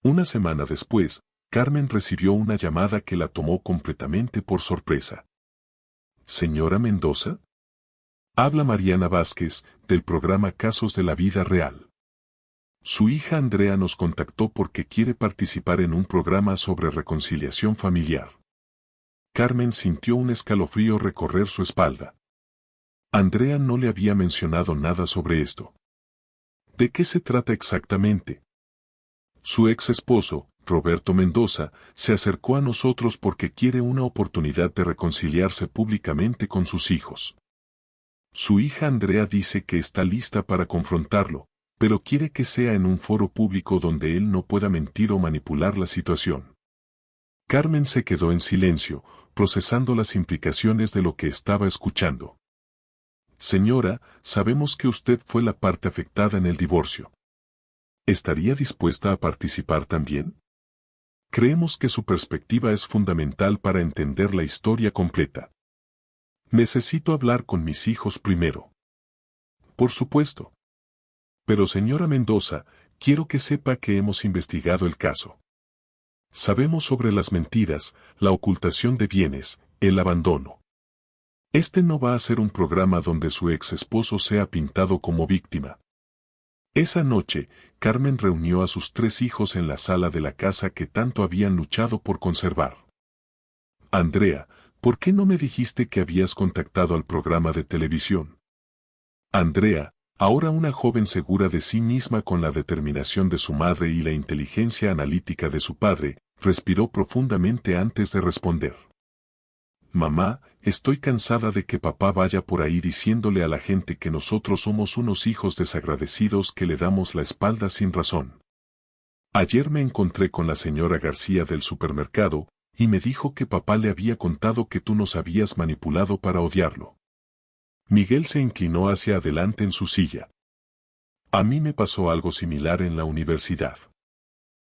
Una semana después, Carmen recibió una llamada que la tomó completamente por sorpresa. ¿Señora Mendoza? Habla Mariana Vázquez, del programa Casos de la Vida Real. Su hija Andrea nos contactó porque quiere participar en un programa sobre reconciliación familiar. Carmen sintió un escalofrío recorrer su espalda. Andrea no le había mencionado nada sobre esto. ¿De qué se trata exactamente? Su ex esposo, Roberto Mendoza, se acercó a nosotros porque quiere una oportunidad de reconciliarse públicamente con sus hijos. Su hija Andrea dice que está lista para confrontarlo, pero quiere que sea en un foro público donde él no pueda mentir o manipular la situación. Carmen se quedó en silencio, procesando las implicaciones de lo que estaba escuchando. Señora, sabemos que usted fue la parte afectada en el divorcio. ¿Estaría dispuesta a participar también? Creemos que su perspectiva es fundamental para entender la historia completa. Necesito hablar con mis hijos primero. Por supuesto. Pero señora Mendoza, quiero que sepa que hemos investigado el caso. Sabemos sobre las mentiras, la ocultación de bienes, el abandono. Este no va a ser un programa donde su ex esposo sea pintado como víctima. Esa noche, Carmen reunió a sus 3 hijos en la sala de la casa que tanto habían luchado por conservar. Andrea, ¿por qué no me dijiste que habías contactado al programa de televisión? Andrea, ahora una joven segura de sí misma con la determinación de su madre y la inteligencia analítica de su padre, respiró profundamente antes de responder. Mamá, estoy cansada de que papá vaya por ahí diciéndole a la gente que nosotros somos unos hijos desagradecidos que le damos la espalda sin razón. Ayer me encontré con la señora García del supermercado, y me dijo que papá le había contado que tú nos habías manipulado para odiarlo. Miguel se inclinó hacia adelante en su silla. A mí me pasó algo similar en la universidad.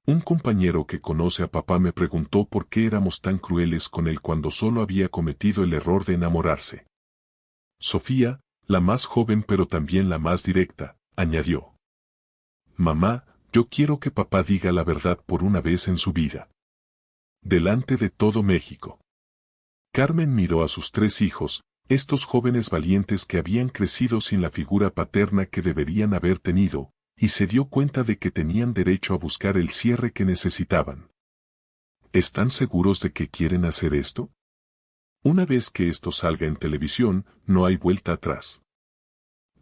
Un compañero que conoce a papá me preguntó por qué éramos tan crueles con él cuando solo había cometido el error de enamorarse. Sofía, la más joven pero también la más directa, añadió. Mamá, yo quiero que papá diga la verdad por una vez en su vida. Delante de todo México. Carmen miró a sus 3 hijos, estos jóvenes valientes que habían crecido sin la figura paterna que deberían haber tenido, y se dio cuenta de que tenían derecho a buscar el cierre que necesitaban. ¿Están seguros de que quieren hacer esto? Una vez que esto salga en televisión, no hay vuelta atrás.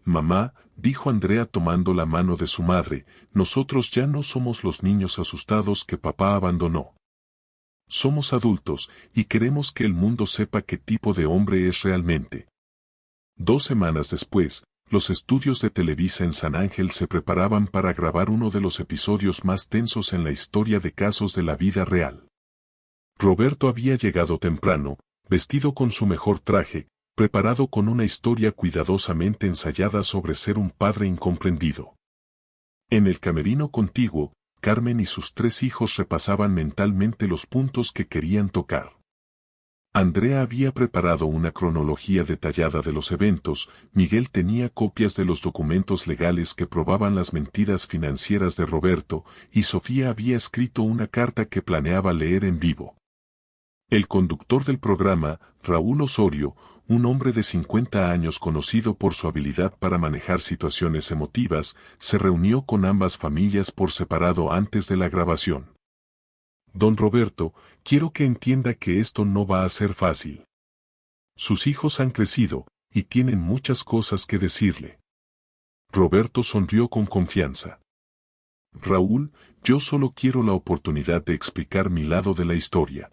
Mamá, dijo Andrea tomando la mano de su madre, nosotros ya no somos los niños asustados que papá abandonó. Somos adultos, y queremos que el mundo sepa qué tipo de hombre es realmente. 2 semanas después, los estudios de Televisa en San Ángel se preparaban para grabar uno de los episodios más tensos en la historia de casos de la vida real. Roberto había llegado temprano, vestido con su mejor traje, preparado con una historia cuidadosamente ensayada sobre ser un padre incomprendido. En el camerino contiguo, Carmen y sus 3 hijos repasaban mentalmente los puntos que querían tocar. Andrea había preparado una cronología detallada de los eventos, Miguel tenía copias de los documentos legales que probaban las mentiras financieras de Roberto, y Sofía había escrito una carta que planeaba leer en vivo. El conductor del programa, Raúl Osorio, un hombre de 50 años conocido por su habilidad para manejar situaciones emotivas, se reunió con ambas familias por separado antes de la grabación. Don Roberto, quiero que entienda que esto no va a ser fácil. Sus hijos han crecido, y tienen muchas cosas que decirle. Roberto sonrió con confianza. Raúl, yo solo quiero la oportunidad de explicar mi lado de la historia.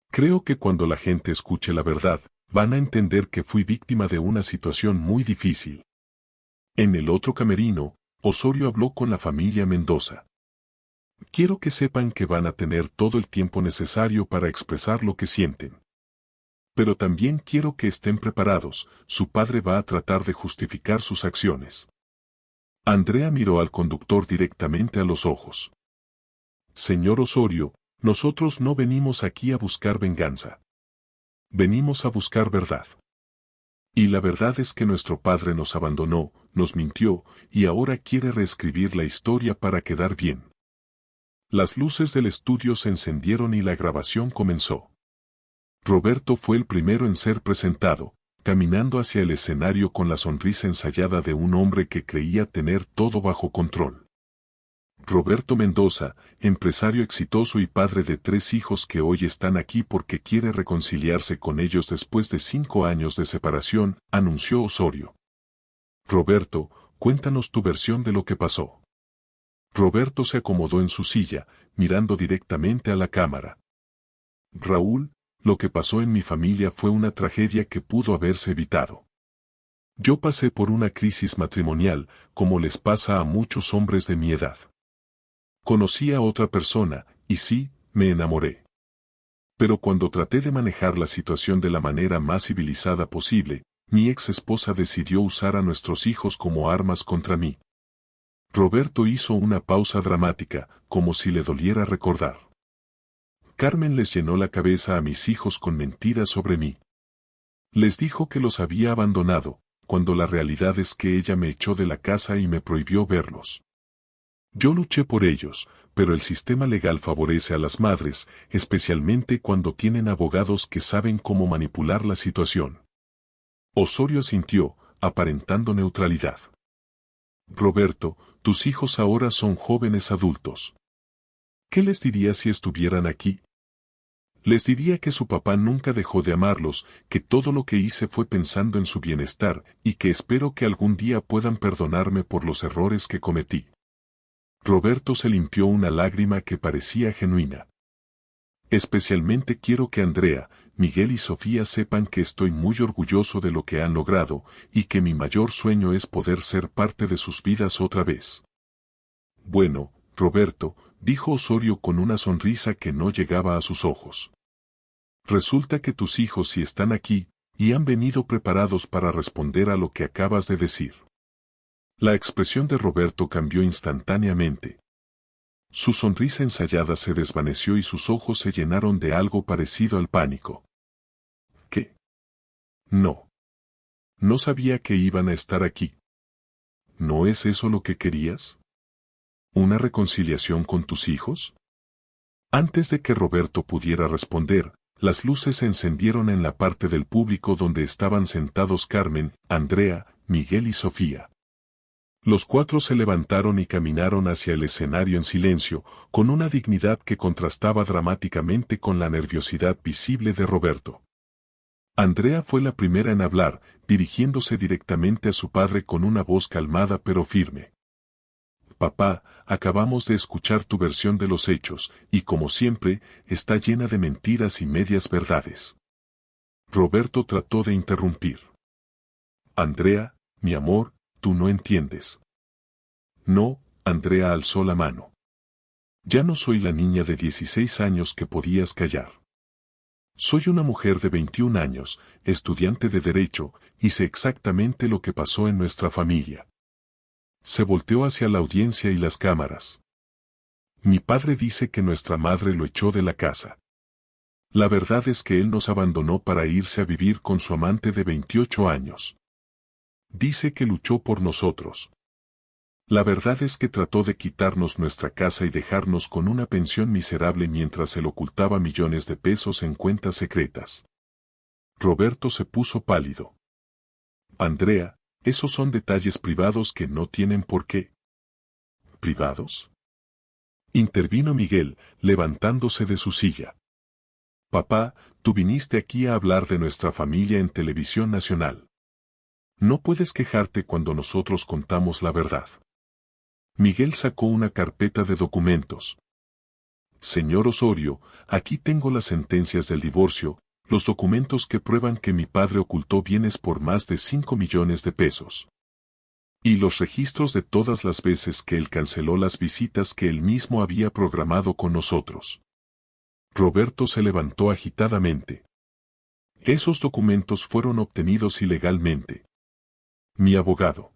Creo que cuando la gente escuche la verdad, van a entender que fui víctima de una situación muy difícil. En el otro camerino, Osorio habló con la familia Mendoza. Quiero que sepan que van a tener todo el tiempo necesario para expresar lo que sienten. Pero también quiero que estén preparados, su padre va a tratar de justificar sus acciones. Andrea miró al conductor directamente a los ojos. Señor Osorio, nosotros no venimos aquí a buscar venganza. Venimos a buscar verdad. Y la verdad es que nuestro padre nos abandonó, nos mintió, y ahora quiere reescribir la historia para quedar bien. Las luces del estudio se encendieron y la grabación comenzó. Roberto fue el primero en ser presentado, caminando hacia el escenario con la sonrisa ensayada de un hombre que creía tener todo bajo control. Roberto Mendoza, empresario exitoso y padre de 3 hijos que hoy están aquí porque quiere reconciliarse con ellos después de 5 años de separación, anunció Osorio. Roberto, cuéntanos tu versión de lo que pasó. Roberto se acomodó en su silla, mirando directamente a la cámara. Raúl, lo que pasó en mi familia fue una tragedia que pudo haberse evitado. Yo pasé por una crisis matrimonial, como les pasa a muchos hombres de mi edad. Conocí a otra persona, y sí, me enamoré. Pero cuando traté de manejar la situación de la manera más civilizada posible, mi ex esposa decidió usar a nuestros hijos como armas contra mí. Roberto hizo una pausa dramática, como si le doliera recordar. Carmen les llenó la cabeza a mis hijos con mentiras sobre mí. Les dijo que los había abandonado, cuando la realidad es que ella me echó de la casa y me prohibió verlos. Yo luché por ellos, pero el sistema legal favorece a las madres, especialmente cuando tienen abogados que saben cómo manipular la situación. Osorio asintió, aparentando neutralidad. Roberto, tus hijos ahora son jóvenes adultos. ¿Qué les dirías si estuvieran aquí? Les diría que su papá nunca dejó de amarlos, que todo lo que hice fue pensando en su bienestar, y que espero que algún día puedan perdonarme por los errores que cometí. Roberto se limpió una lágrima que parecía genuina. Especialmente quiero que Andrea, Miguel y Sofía sepan que estoy muy orgulloso de lo que han logrado, y que mi mayor sueño es poder ser parte de sus vidas otra vez. Bueno, Roberto, dijo Osorio con una sonrisa que no llegaba a sus ojos. Resulta que tus hijos sí están aquí, y han venido preparados para responder a lo que acabas de decir. La expresión de Roberto cambió instantáneamente. Su sonrisa ensayada se desvaneció y sus ojos se llenaron de algo parecido al pánico. ¿Qué? No. No sabía que iban a estar aquí. ¿No es eso lo que querías? ¿Una reconciliación con tus hijos? Antes de que Roberto pudiera responder, las luces se encendieron en la parte del público donde estaban sentados Carmen, Andrea, Miguel y Sofía. Los 4 se levantaron y caminaron hacia el escenario en silencio, con una dignidad que contrastaba dramáticamente con la nerviosidad visible de Roberto. Andrea fue la primera en hablar, dirigiéndose directamente a su padre con una voz calmada pero firme. Papá, acabamos de escuchar tu versión de los hechos, y como siempre, está llena de mentiras y medias verdades. Roberto trató de interrumpir. Andrea, mi amor, tú no entiendes. No, Andrea alzó la mano. Ya no soy la niña de 16 años que podías callar. Soy una mujer de 21 años, estudiante de Derecho, y sé exactamente lo que pasó en nuestra familia. Se volteó hacia la audiencia y las cámaras. Mi padre dice que nuestra madre lo echó de la casa. La verdad es que él nos abandonó para irse a vivir con su amante de 28 años. Dice que luchó por nosotros. La verdad es que trató de quitarnos nuestra casa y dejarnos con una pensión miserable mientras él ocultaba millones de pesos en cuentas secretas. Roberto se puso pálido. Andrea, esos son detalles privados que no tienen por qué. ¿Privados? Intervino Miguel, levantándose de su silla. Papá, tú viniste aquí a hablar de nuestra familia en televisión nacional. No puedes quejarte cuando nosotros contamos la verdad. Miguel sacó una carpeta de documentos. Señor Osorio, aquí tengo las sentencias del divorcio, los documentos que prueban que mi padre ocultó bienes por más de 5 millones de pesos. Y los registros de todas las veces que él canceló las visitas que él mismo había programado con nosotros. Roberto se levantó agitadamente. Esos documentos fueron obtenidos ilegalmente. Mi abogado.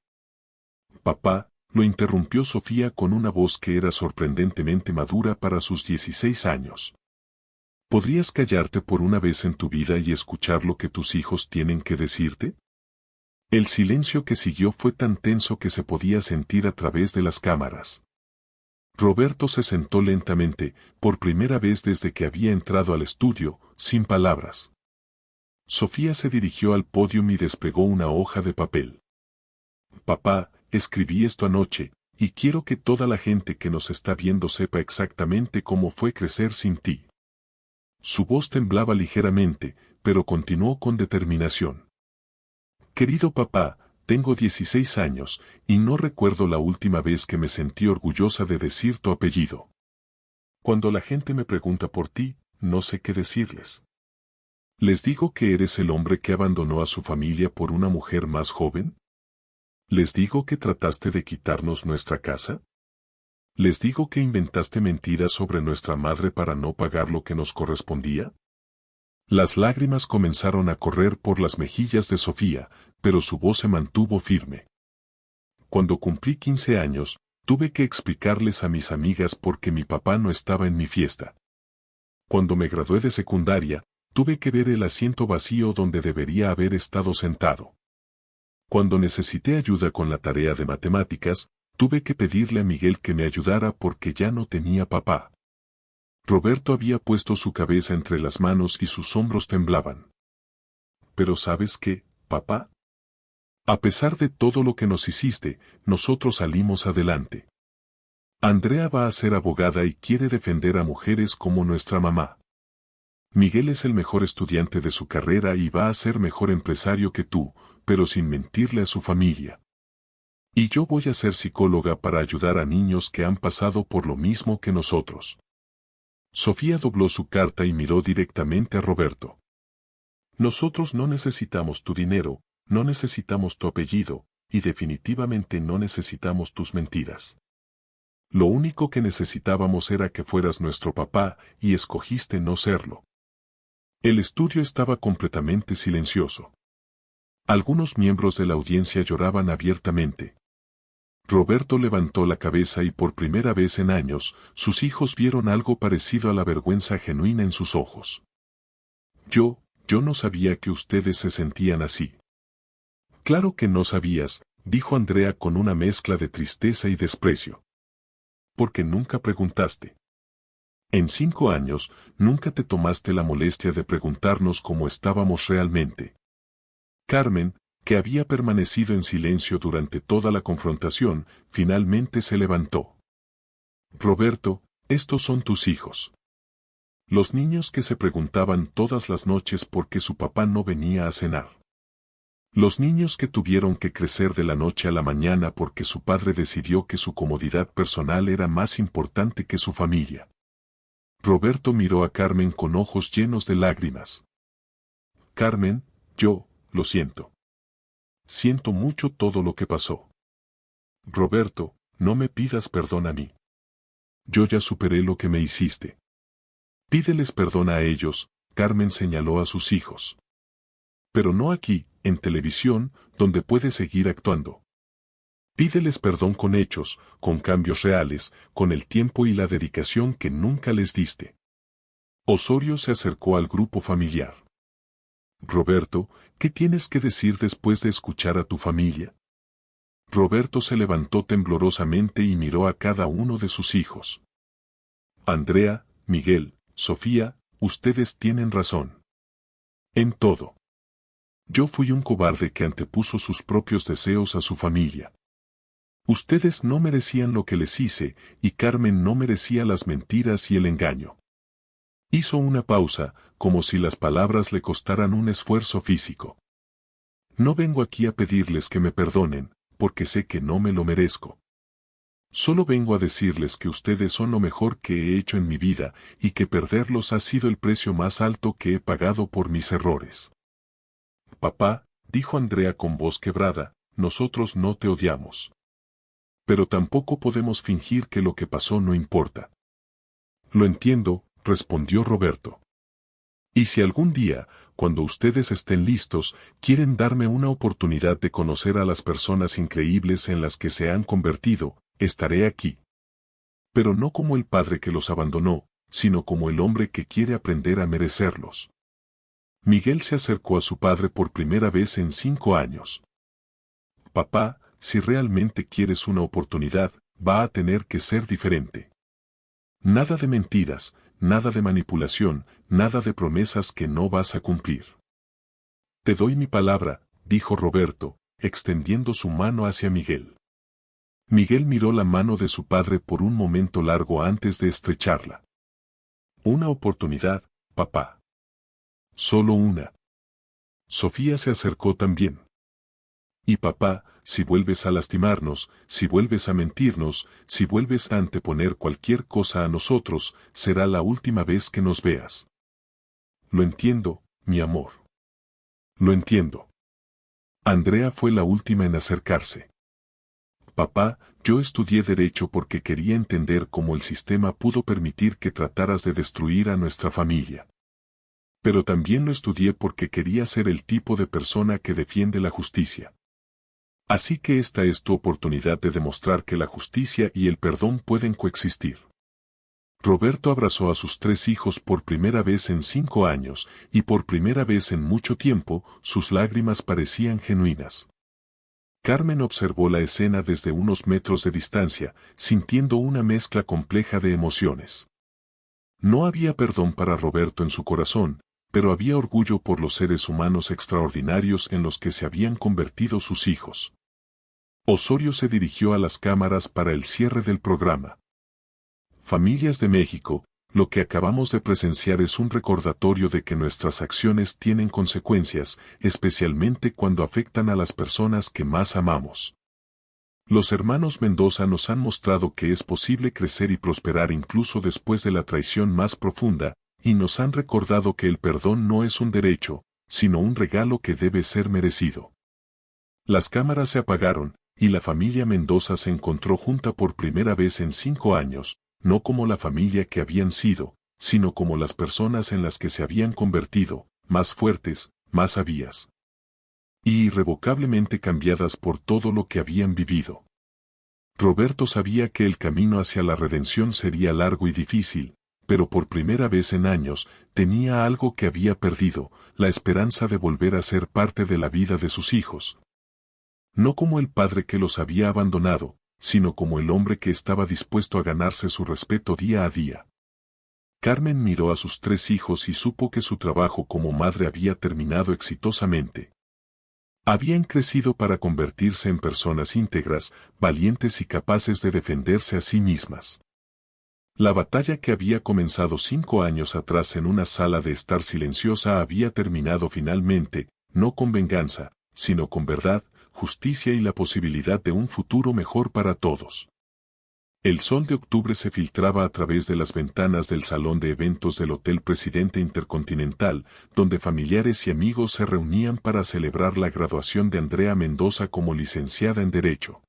Papá, lo interrumpió Sofía con una voz que era sorprendentemente madura para sus 16 años. ¿Podrías callarte por una vez en tu vida y escuchar lo que tus hijos tienen que decirte? El silencio que siguió fue tan tenso que se podía sentir a través de las cámaras. Roberto se sentó lentamente, por primera vez desde que había entrado al estudio, sin palabras. Sofía se dirigió al podio y desplegó una hoja de papel. Papá, escribí esto anoche, y quiero que toda la gente que nos está viendo sepa exactamente cómo fue crecer sin ti. Su voz temblaba ligeramente, pero continuó con determinación. Querido papá, tengo 16 años, y no recuerdo la última vez que me sentí orgullosa de decir tu apellido. Cuando la gente me pregunta por ti, no sé qué decirles. ¿Les digo que eres el hombre que abandonó a su familia por una mujer más joven? ¿Les digo que trataste de quitarnos nuestra casa? ¿Les digo que inventaste mentiras sobre nuestra madre para no pagar lo que nos correspondía? Las lágrimas comenzaron a correr por las mejillas de Sofía, pero su voz se mantuvo firme. Cuando cumplí 15 años, tuve que explicarles a mis amigas por qué mi papá no estaba en mi fiesta. Cuando me gradué de secundaria, tuve que ver el asiento vacío donde debería haber estado sentado. Cuando necesité ayuda con la tarea de matemáticas, tuve que pedirle a Miguel que me ayudara porque ya no tenía papá. Roberto había puesto su cabeza entre las manos y sus hombros temblaban. Pero ¿sabes qué, papá? A pesar de todo lo que nos hiciste, nosotros salimos adelante. Andrea va a ser abogada y quiere defender a mujeres como nuestra mamá. Miguel es el mejor estudiante de su carrera y va a ser mejor empresario que tú, pero sin mentirle a su familia. Y yo voy a ser psicóloga para ayudar a niños que han pasado por lo mismo que nosotros. Sofía dobló su carta y miró directamente a Roberto. Nosotros no necesitamos tu dinero, no necesitamos tu apellido, y definitivamente no necesitamos tus mentiras. Lo único que necesitábamos era que fueras nuestro papá, y escogiste no serlo. El estudio estaba completamente silencioso. Algunos miembros de la audiencia lloraban abiertamente. Roberto levantó la cabeza y por primera vez en años, sus hijos vieron algo parecido a la vergüenza genuina en sus ojos. Yo no sabía que ustedes se sentían así. Claro que no sabías, dijo Andrea con una mezcla de tristeza y desprecio. Porque nunca preguntaste. En 5 años, nunca te tomaste la molestia de preguntarnos cómo estábamos realmente. Carmen, que había permanecido en silencio durante toda la confrontación, finalmente se levantó. Roberto, estos son tus hijos. Los niños que se preguntaban todas las noches por qué su papá no venía a cenar. Los niños que tuvieron que crecer de la noche a la mañana porque su padre decidió que su comodidad personal era más importante que su familia. Roberto miró a Carmen con ojos llenos de lágrimas. Carmen, yo, lo siento. siento mucho todo lo que pasó. Roberto, no me pidas perdón a mí. Yo ya superé lo que me hiciste. Pídeles perdón a ellos, Carmen señaló a sus hijos. Pero no aquí, en televisión, donde puedes seguir actuando. Pídeles perdón con hechos, con cambios reales, con el tiempo y la dedicación que nunca les diste. Osorio se acercó al grupo familiar. Roberto, ¿qué tienes que decir después de escuchar a tu familia? Roberto se levantó temblorosamente y miró a cada uno de sus hijos. Andrea, Miguel, Sofía, ustedes tienen razón. En todo. Yo fui un cobarde que antepuso sus propios deseos a su familia. Ustedes no merecían lo que les hice, y Carmen no merecía las mentiras y el engaño. Hizo una pausa, como si las palabras le costaran un esfuerzo físico. No vengo aquí a pedirles que me perdonen, porque sé que no me lo merezco. Solo vengo a decirles que ustedes son lo mejor que he hecho en mi vida, y que perderlos ha sido el precio más alto que he pagado por mis errores. Papá, dijo Andrea con voz quebrada, nosotros no te odiamos. Pero tampoco podemos fingir que lo que pasó no importa. Lo entiendo, respondió Roberto. Y si algún día, cuando ustedes estén listos, quieren darme una oportunidad de conocer a las personas increíbles en las que se han convertido, estaré aquí. Pero no como el padre que los abandonó, sino como el hombre que quiere aprender a merecerlos. Miguel se acercó a su padre por primera vez en 5 años. Papá, si realmente quieres una oportunidad, va a tener que ser diferente. Nada de mentiras, nada de manipulación, nada de promesas que no vas a cumplir. Te doy mi palabra, dijo Roberto, extendiendo su mano hacia Miguel. Miguel miró la mano de su padre por un momento largo antes de estrecharla. Una oportunidad, papá. Solo una. Sofía se acercó también. Y papá, si vuelves a lastimarnos, si vuelves a mentirnos, si vuelves a anteponer cualquier cosa a nosotros, será la última vez que nos veas. Lo entiendo, mi amor. Lo entiendo. Andrea fue la última en acercarse. Papá, yo estudié Derecho porque quería entender cómo el sistema pudo permitir que trataras de destruir a nuestra familia. Pero también lo estudié porque quería ser el tipo de persona que defiende la justicia. Así que esta es tu oportunidad de demostrar que la justicia y el perdón pueden coexistir. Roberto abrazó a sus 3 hijos por primera vez en 5 años, y por primera vez en mucho tiempo, sus lágrimas parecían genuinas. Carmen observó la escena desde unos metros de distancia, sintiendo una mezcla compleja de emociones. No había perdón para Roberto en su corazón, pero había orgullo por los seres humanos extraordinarios en los que se habían convertido sus hijos. Osorio se dirigió a las cámaras para el cierre del programa. Familias de México, lo que acabamos de presenciar es un recordatorio de que nuestras acciones tienen consecuencias, especialmente cuando afectan a las personas que más amamos. Los hermanos Mendoza nos han mostrado que es posible crecer y prosperar incluso después de la traición más profunda, y nos han recordado que el perdón no es un derecho, sino un regalo que debe ser merecido. Las cámaras se apagaron, y la familia Mendoza se encontró junta por primera vez en 5 años, no como la familia que habían sido, sino como las personas en las que se habían convertido, más fuertes, más sabias. Y irrevocablemente cambiadas por todo lo que habían vivido. Roberto sabía que el camino hacia la redención sería largo y difícil, pero por primera vez en años, tenía algo que había perdido, la esperanza de volver a ser parte de la vida de sus hijos. No como el padre que los había abandonado, sino como el hombre que estaba dispuesto a ganarse su respeto día a día. Carmen miró a sus 3 hijos y supo que su trabajo como madre había terminado exitosamente. Habían crecido para convertirse en personas íntegras, valientes y capaces de defenderse a sí mismas. La batalla que había comenzado 5 años atrás en una sala de estar silenciosa había terminado finalmente, no con venganza, sino con verdad, justicia y la posibilidad de un futuro mejor para todos. El sol de octubre se filtraba a través de las ventanas del salón de eventos del Hotel Presidente Intercontinental, donde familiares y amigos se reunían para celebrar la graduación de Andrea Mendoza como licenciada en Derecho.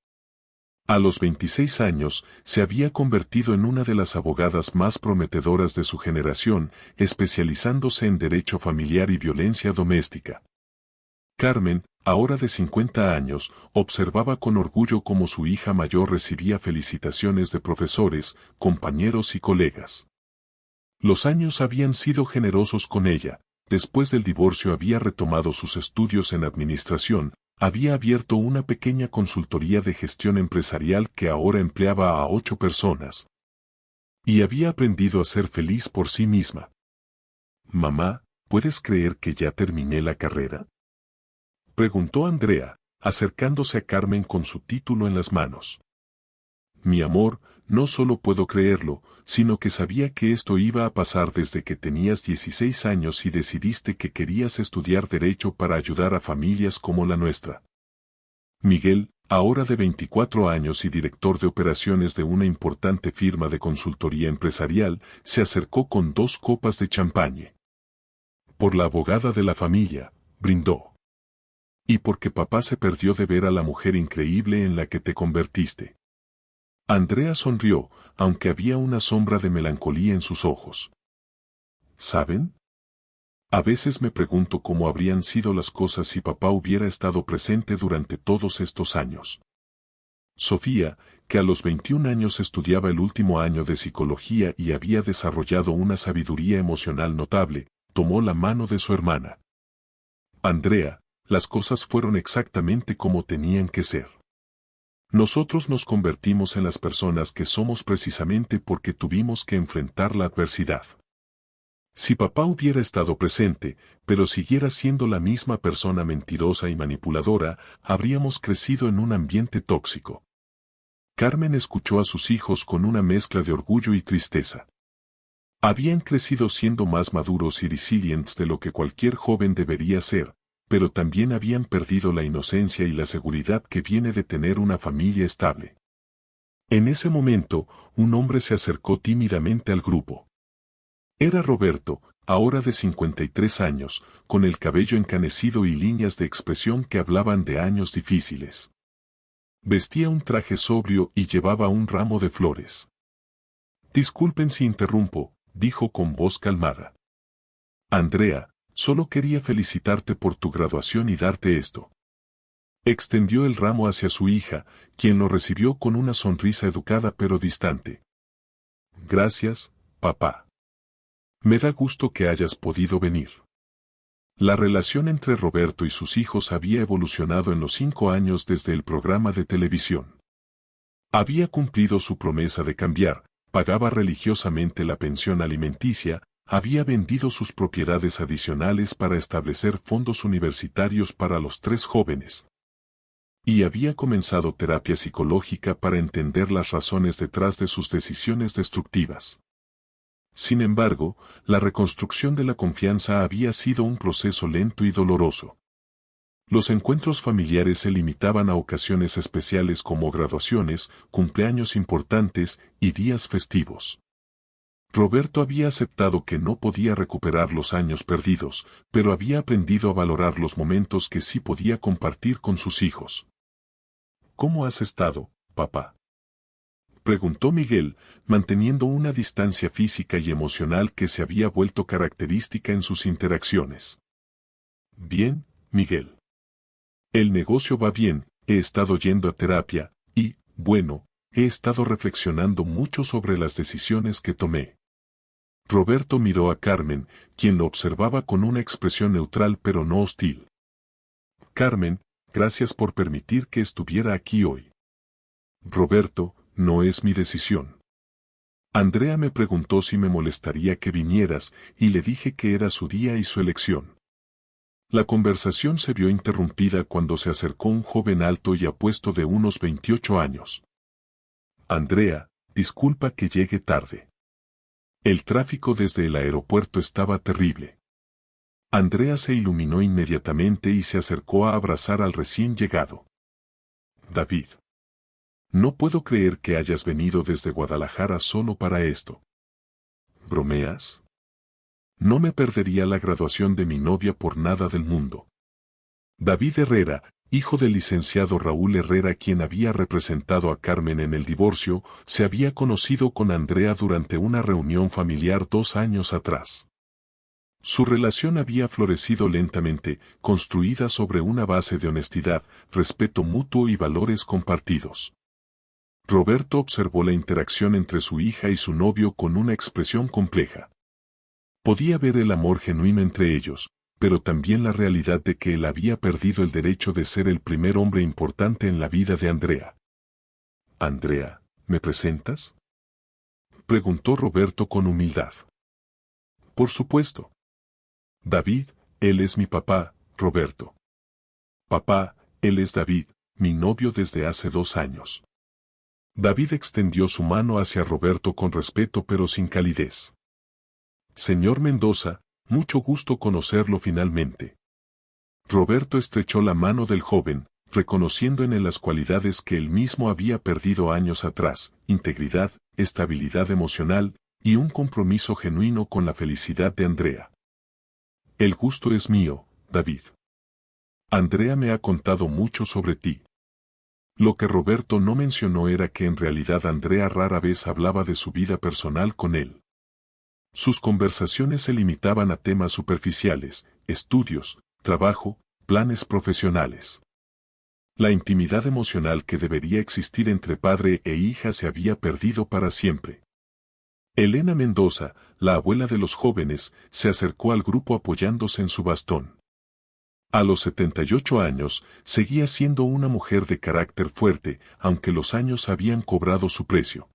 A los 26 años, se había convertido en una de las abogadas más prometedoras de su generación, especializándose en derecho familiar y violencia doméstica. Carmen, ahora de 50 años, observaba con orgullo cómo su hija mayor recibía felicitaciones de profesores, compañeros y colegas. Los años habían sido generosos con ella. Después del divorcio había retomado sus estudios en administración, había abierto una pequeña consultoría de gestión empresarial que ahora empleaba a 8 personas. Y había aprendido a ser feliz por sí misma. Mamá, ¿puedes creer que ya terminé la carrera?, preguntó Andrea, acercándose a Carmen con su título en las manos. Mi amor, no solo puedo creerlo, sino que sabía que esto iba a pasar desde que tenías 16 años y decidiste que querías estudiar Derecho para ayudar a familias como la nuestra. Miguel, ahora de 24 años y director de operaciones de una importante firma de consultoría empresarial, se acercó con 2 copas de champagne. Por la abogada de la familia, brindó. Y porque papá se perdió de ver a la mujer increíble en la que te convertiste. Andrea sonrió, aunque había una sombra de melancolía en sus ojos. ¿Saben? A veces me pregunto cómo habrían sido las cosas si papá hubiera estado presente durante todos estos años. Sofía, que a los 21 años estudiaba el último año de psicología y había desarrollado una sabiduría emocional notable, tomó la mano de su hermana. Andrea, las cosas fueron exactamente como tenían que ser. Nosotros nos convertimos en las personas que somos precisamente porque tuvimos que enfrentar la adversidad. Si papá hubiera estado presente, pero siguiera siendo la misma persona mentirosa y manipuladora, habríamos crecido en un ambiente tóxico. Carmen escuchó a sus hijos con una mezcla de orgullo y tristeza. Habían crecido siendo más maduros y resilientes de lo que cualquier joven debería ser, pero también habían perdido la inocencia y la seguridad que viene de tener una familia estable. En ese momento, un hombre se acercó tímidamente al grupo. Era Roberto, ahora de 53 años, con el cabello encanecido y líneas de expresión que hablaban de años difíciles. Vestía un traje sobrio y llevaba un ramo de flores. Disculpen si interrumpo, dijo con voz calmada. Andrea, solo quería felicitarte por tu graduación y darte esto. Extendió el ramo hacia su hija, quien lo recibió con una sonrisa educada pero distante. Gracias, papá. Me da gusto que hayas podido venir. La relación entre Roberto y sus hijos había evolucionado en los 5 años desde el programa de televisión. Había cumplido su promesa de cambiar, pagaba religiosamente la pensión alimenticia, había vendido sus propiedades adicionales para establecer fondos universitarios para los 3 jóvenes. Y había comenzado terapia psicológica para entender las razones detrás de sus decisiones destructivas. Sin embargo, la reconstrucción de la confianza había sido un proceso lento y doloroso. Los encuentros familiares se limitaban a ocasiones especiales como graduaciones, cumpleaños importantes y días festivos. Roberto había aceptado que no podía recuperar los años perdidos, pero había aprendido a valorar los momentos que sí podía compartir con sus hijos. ¿Cómo has estado, papá?, preguntó Miguel, manteniendo una distancia física y emocional que se había vuelto característica en sus interacciones. Bien, Miguel. El negocio va bien, he estado yendo a terapia, y, bueno, he estado reflexionando mucho sobre las decisiones que tomé. Roberto miró a Carmen, quien lo observaba con una expresión neutral pero no hostil. Carmen, gracias por permitir que estuviera aquí hoy. Roberto, no es mi decisión. Andrea me preguntó si me molestaría que vinieras, y le dije que era su día y su elección. La conversación se vio interrumpida cuando se acercó un joven alto y apuesto de unos 28 años. Andrea, disculpa que llegue tarde. El tráfico desde el aeropuerto estaba terrible. Andrea se iluminó inmediatamente y se acercó a abrazar al recién llegado. David. No puedo creer que hayas venido desde Guadalajara solo para esto. ¿Bromeas? No me perdería la graduación de mi novia por nada del mundo. David Herrera, hijo del licenciado Raúl Herrera, quien había representado a Carmen en el divorcio, se había conocido con Andrea durante una reunión familiar 2 años atrás. Su relación había florecido lentamente, construida sobre una base de honestidad, respeto mutuo y valores compartidos. Roberto observó la interacción entre su hija y su novio con una expresión compleja. Podía ver el amor genuino entre ellos, pero también la realidad de que él había perdido el derecho de ser el primer hombre importante en la vida de Andrea. «Andrea, ¿me presentas?», preguntó Roberto con humildad. «Por supuesto. David, él es mi papá, Roberto. Papá, él es David, mi novio desde hace 2 años». David extendió su mano hacia Roberto con respeto pero sin calidez. «Señor Mendoza, mucho gusto conocerlo finalmente». Roberto estrechó la mano del joven, reconociendo en él las cualidades que él mismo había perdido años atrás: integridad, estabilidad emocional y un compromiso genuino con la felicidad de Andrea. «El gusto es mío, David. Andrea me ha contado mucho sobre ti». Lo que Roberto no mencionó era que en realidad Andrea rara vez hablaba de su vida personal con él. Sus conversaciones se limitaban a temas superficiales: estudios, trabajo, planes profesionales. La intimidad emocional que debería existir entre padre e hija se había perdido para siempre. Elena Mendoza, la abuela de los jóvenes, se acercó al grupo apoyándose en su bastón. A los 78 años, seguía siendo una mujer de carácter fuerte, aunque los años habían cobrado su precio.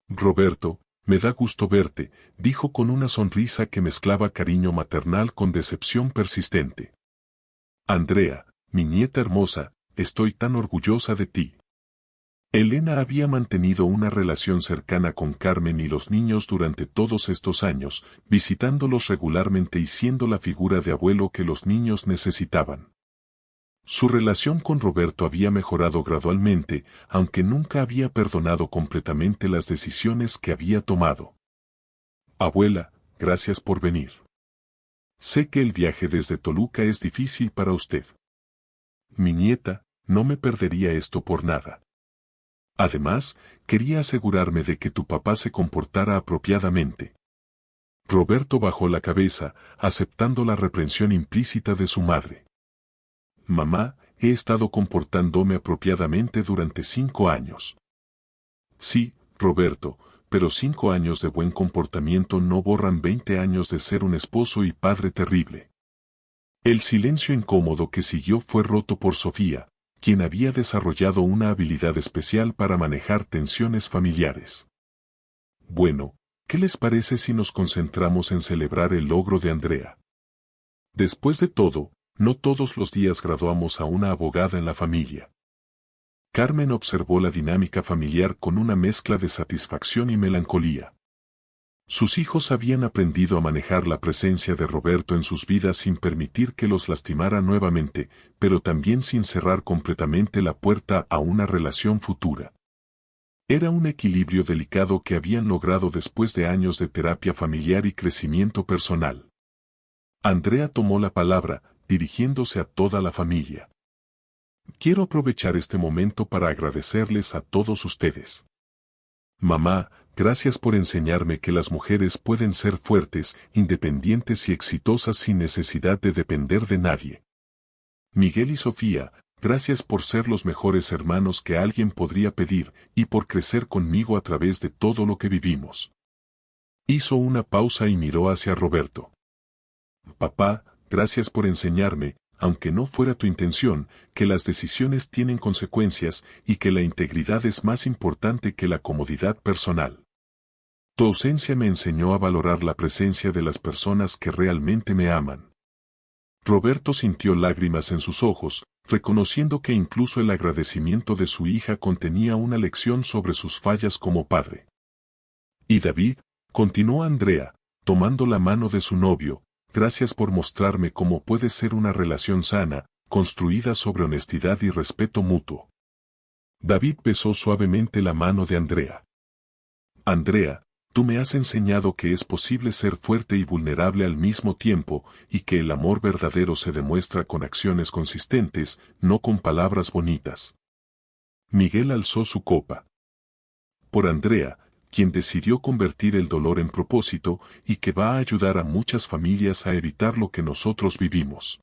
«Roberto, me da gusto verte», dijo con una sonrisa que mezclaba cariño maternal con decepción persistente. «Andrea, mi nieta hermosa, estoy tan orgullosa de ti». Elena había mantenido una relación cercana con Carmen y los niños durante todos estos años, visitándolos regularmente y siendo la figura de abuelo que los niños necesitaban. Su relación con Roberto había mejorado gradualmente, aunque nunca había perdonado completamente las decisiones que había tomado. «Abuela, gracias por venir. Sé que el viaje desde Toluca es difícil para usted. Mi nieta, no me perdería esto por nada. Además, quería asegurarme de que tu papá se comportara apropiadamente». Roberto bajó la cabeza, aceptando la reprensión implícita de su madre. «Mamá, he estado comportándome apropiadamente durante 5 años». «Sí, Roberto, pero 5 años de buen comportamiento no borran 20 años de ser un esposo y padre terrible». El silencio incómodo que siguió fue roto por Sofía, quien había desarrollado una habilidad especial para manejar tensiones familiares. «Bueno, ¿qué les parece si nos concentramos en celebrar el logro de Andrea? Después de todo, no todos los días graduamos a una abogada en la familia». Carmen observó la dinámica familiar con una mezcla de satisfacción y melancolía. Sus hijos habían aprendido a manejar la presencia de Roberto en sus vidas sin permitir que los lastimara nuevamente, pero también sin cerrar completamente la puerta a una relación futura. Era un equilibrio delicado que habían logrado después de años de terapia familiar y crecimiento personal. Andrea tomó la palabra, dirigiéndose a toda la familia. «Quiero aprovechar este momento para agradecerles a todos ustedes. Mamá, gracias por enseñarme que las mujeres pueden ser fuertes, independientes y exitosas sin necesidad de depender de nadie. Miguel y Sofía, gracias por ser los mejores hermanos que alguien podría pedir y por crecer conmigo a través de todo lo que vivimos». Hizo una pausa y miró hacia Roberto. «Papá, gracias por enseñarme, aunque no fuera tu intención, que las decisiones tienen consecuencias y que la integridad es más importante que la comodidad personal. Tu ausencia me enseñó a valorar la presencia de las personas que realmente me aman». Roberto sintió lágrimas en sus ojos, reconociendo que incluso el agradecimiento de su hija contenía una lección sobre sus fallas como padre. «Y David», continuó Andrea, tomando la mano de su novio, «gracias por mostrarme cómo puede ser una relación sana, construida sobre honestidad y respeto mutuo. David besó suavemente la mano de Andrea. Andrea, tú me has enseñado que es posible ser fuerte y vulnerable al mismo tiempo, y que el amor verdadero se demuestra con acciones consistentes, no con palabras bonitas. Miguel alzó su copa. Por Andrea, quien decidió convertir el dolor en propósito y que va a ayudar a muchas familias a evitar lo que nosotros vivimos.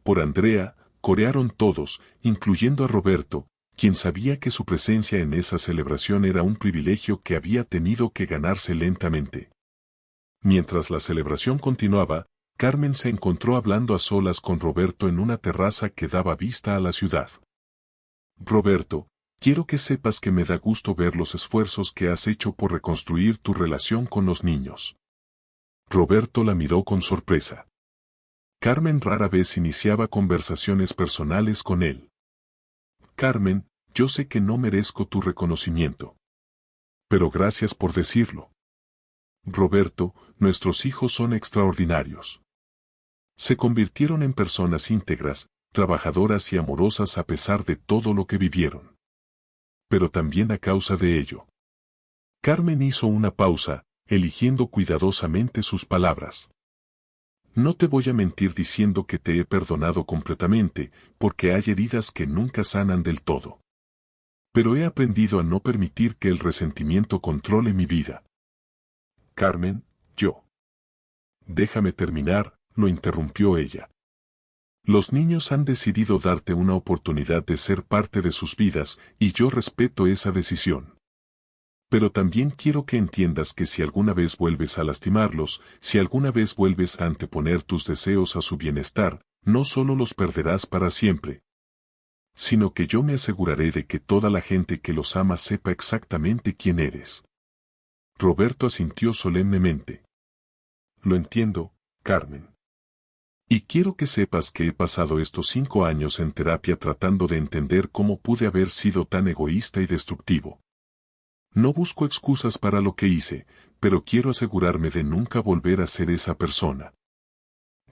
Por Andrea, corearon todos, incluyendo a Roberto, quien sabía que su presencia en esa celebración era un privilegio que había tenido que ganarse lentamente. Mientras la celebración continuaba, Carmen se encontró hablando a solas con Roberto en una terraza que daba vista a la ciudad. Roberto, quiero que sepas que me da gusto ver los esfuerzos que has hecho por reconstruir tu relación con los niños. Roberto la miró con sorpresa. Carmen rara vez iniciaba conversaciones personales con él. Carmen, yo sé que no merezco tu reconocimiento. Pero gracias por decirlo. Roberto, nuestros hijos son extraordinarios. Se convirtieron en personas íntegras, trabajadoras y amorosas a pesar de todo lo que vivieron. Pero también a causa de ello. Carmen hizo una pausa, eligiendo cuidadosamente sus palabras. No te voy a mentir diciendo que te he perdonado completamente, porque hay heridas que nunca sanan del todo. Pero he aprendido a no permitir que el resentimiento controle mi vida. Carmen, yo. Déjame terminar, lo interrumpió ella. Los niños han decidido darte una oportunidad de ser parte de sus vidas, y yo respeto esa decisión. Pero también quiero que entiendas que si alguna vez vuelves a lastimarlos, si alguna vez vuelves a anteponer tus deseos a su bienestar, no solo los perderás para siempre, sino que yo me aseguraré de que toda la gente que los ama sepa exactamente quién eres. Roberto asintió solemnemente. Lo entiendo, Carmen. Y quiero que sepas que he pasado estos 5 años en terapia tratando de entender cómo pude haber sido tan egoísta y destructivo. No busco excusas para lo que hice, pero quiero asegurarme de nunca volver a ser esa persona.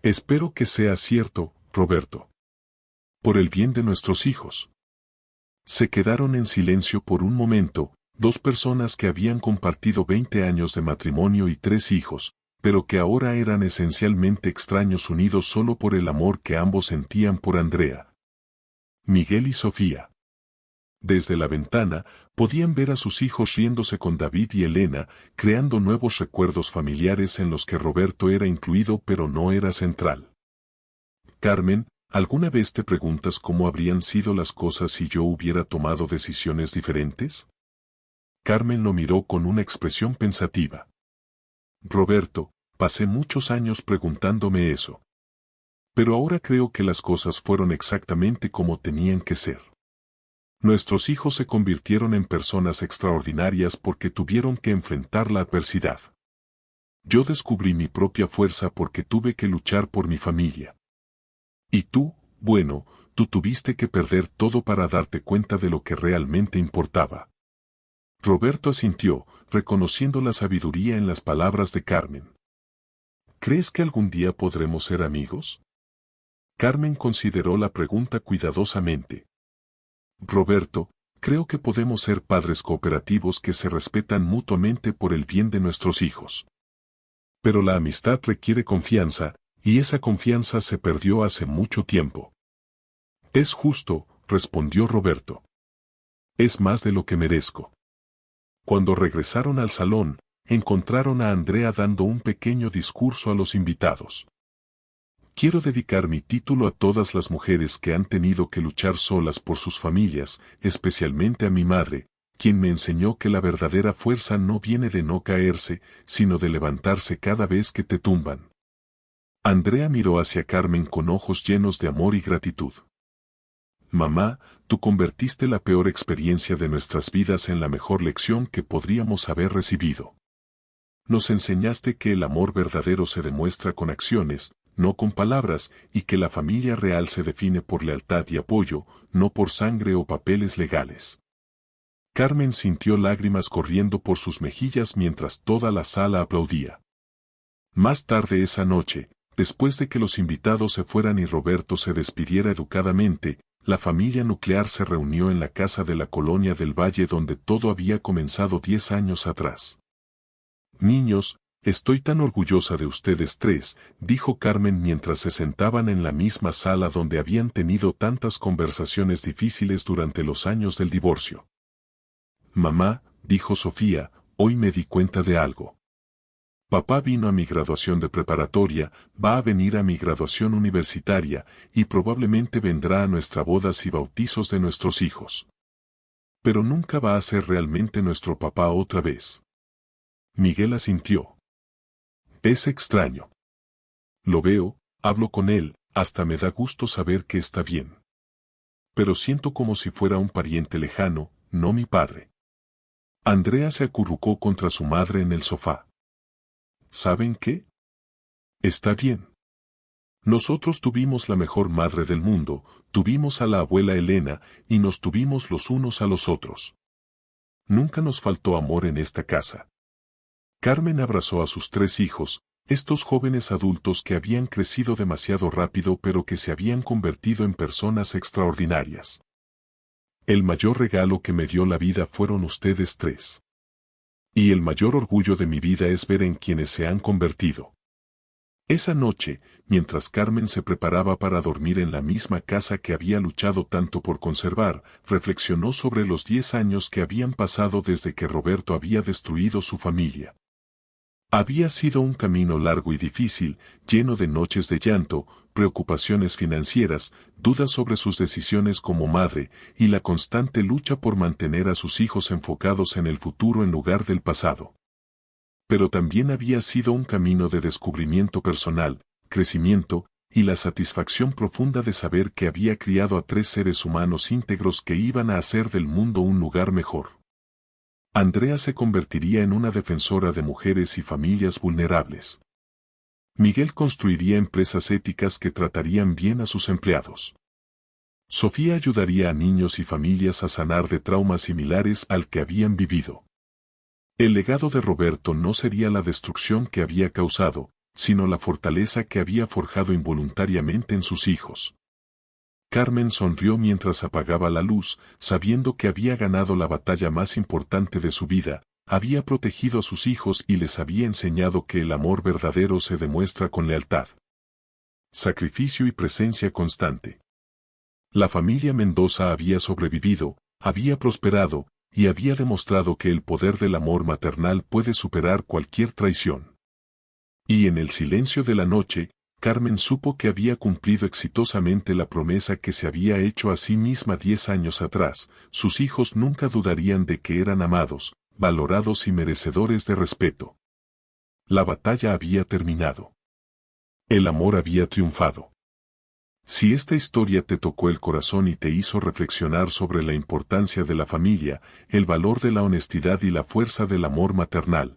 Espero que sea cierto, Roberto. Por el bien de nuestros hijos. Se quedaron en silencio por un momento, dos personas que habían compartido 20 años de matrimonio y 3 hijos, pero que ahora eran esencialmente extraños unidos solo por el amor que ambos sentían por Andrea. Miguel y Sofía. Desde la ventana, podían ver a sus hijos riéndose con David y Elena, creando nuevos recuerdos familiares en los que Roberto era incluido pero no era central. Carmen, ¿alguna vez te preguntas cómo habrían sido las cosas si yo hubiera tomado decisiones diferentes? Carmen lo miró con una expresión pensativa. Roberto, pasé muchos años preguntándome eso. Pero ahora creo que las cosas fueron exactamente como tenían que ser. Nuestros hijos se convirtieron en personas extraordinarias porque tuvieron que enfrentar la adversidad. Yo descubrí mi propia fuerza porque tuve que luchar por mi familia. Y tú, bueno, tú tuviste que perder todo para darte cuenta de lo que realmente importaba. Roberto asintió, reconociendo la sabiduría en las palabras de Carmen. ¿Crees que algún día podremos ser amigos? Carmen consideró la pregunta cuidadosamente. Roberto, creo que podemos ser padres cooperativos que se respetan mutuamente por el bien de nuestros hijos. Pero la amistad requiere confianza, y esa confianza se perdió hace mucho tiempo. Es justo, respondió Roberto. Es más de lo que merezco. Cuando regresaron al salón, encontraron a Andrea dando un pequeño discurso a los invitados. Quiero dedicar mi título a todas las mujeres que han tenido que luchar solas por sus familias, especialmente a mi madre, quien me enseñó que la verdadera fuerza no viene de no caerse, sino de levantarse cada vez que te tumban. Andrea miró hacia Carmen con ojos llenos de amor y gratitud. Mamá, tú convertiste la peor experiencia de nuestras vidas en la mejor lección que podríamos haber recibido. Nos enseñaste que el amor verdadero se demuestra con acciones, no con palabras, y que la familia real se define por lealtad y apoyo, no por sangre o papeles legales. Carmen sintió lágrimas corriendo por sus mejillas mientras toda la sala aplaudía. Más tarde esa noche, después de que los invitados se fueran y Roberto se despidiera educadamente, la familia nuclear se reunió en la casa de la colonia del Valle donde todo había comenzado 10 años atrás. Niños, estoy tan orgullosa de ustedes tres, dijo Carmen mientras se sentaban en la misma sala donde habían tenido tantas conversaciones difíciles durante los años del divorcio. Mamá, dijo Sofía, hoy me di cuenta de algo. Papá vino a mi graduación de preparatoria, va a venir a mi graduación universitaria, y probablemente vendrá a nuestras bodas y bautizos de nuestros hijos. Pero nunca va a ser realmente nuestro papá otra vez. Miguel asintió. Es extraño. Lo veo, hablo con él, hasta me da gusto saber que está bien. Pero siento como si fuera un pariente lejano, no mi padre. Andrea se acurrucó contra su madre en el sofá. ¿Saben qué? Está bien. Nosotros tuvimos la mejor madre del mundo, tuvimos a la abuela Elena, y nos tuvimos los unos a los otros. Nunca nos faltó amor en esta casa. Carmen abrazó a sus 3 hijos, estos jóvenes adultos que habían crecido demasiado rápido pero que se habían convertido en personas extraordinarias. El mayor regalo que me dio la vida fueron ustedes 3. Y el mayor orgullo de mi vida es ver en quienes se han convertido. Esa noche, mientras Carmen se preparaba para dormir en la misma casa que había luchado tanto por conservar, reflexionó sobre los 10 años que habían pasado desde que Roberto había destruido su familia. Había sido un camino largo y difícil, lleno de noches de llanto, preocupaciones financieras, dudas sobre sus decisiones como madre, y la constante lucha por mantener a sus hijos enfocados en el futuro en lugar del pasado. Pero también había sido un camino de descubrimiento personal, crecimiento, y la satisfacción profunda de saber que había criado a 3 seres humanos íntegros que iban a hacer del mundo un lugar mejor. Andrea se convertiría en una defensora de mujeres y familias vulnerables. Miguel construiría empresas éticas que tratarían bien a sus empleados. Sofía ayudaría a niños y familias a sanar de traumas similares al que habían vivido. El legado de Roberto no sería la destrucción que había causado, sino la fortaleza que había forjado involuntariamente en sus hijos. Carmen sonrió mientras apagaba la luz, sabiendo que había ganado la batalla más importante de su vida, había protegido a sus hijos y les había enseñado que el amor verdadero se demuestra con lealtad, sacrificio y presencia constante. La familia Mendoza había sobrevivido, había prosperado, y había demostrado que el poder del amor maternal puede superar cualquier traición. Y en el silencio de la noche, Carmen supo que había cumplido exitosamente la promesa que se había hecho a sí misma 10 años atrás, sus hijos nunca dudarían de que eran amados, valorados y merecedores de respeto. La batalla había terminado. El amor había triunfado. Si esta historia te tocó el corazón y te hizo reflexionar sobre la importancia de la familia, el valor de la honestidad y la fuerza del amor maternal,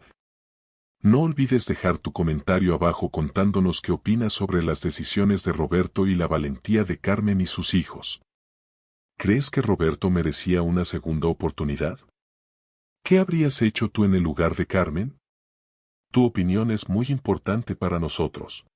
no olvides dejar tu comentario abajo contándonos qué opinas sobre las decisiones de Roberto y la valentía de Carmen y sus hijos. ¿Crees que Roberto merecía una segunda oportunidad? ¿Qué habrías hecho tú en el lugar de Carmen? Tu opinión es muy importante para nosotros.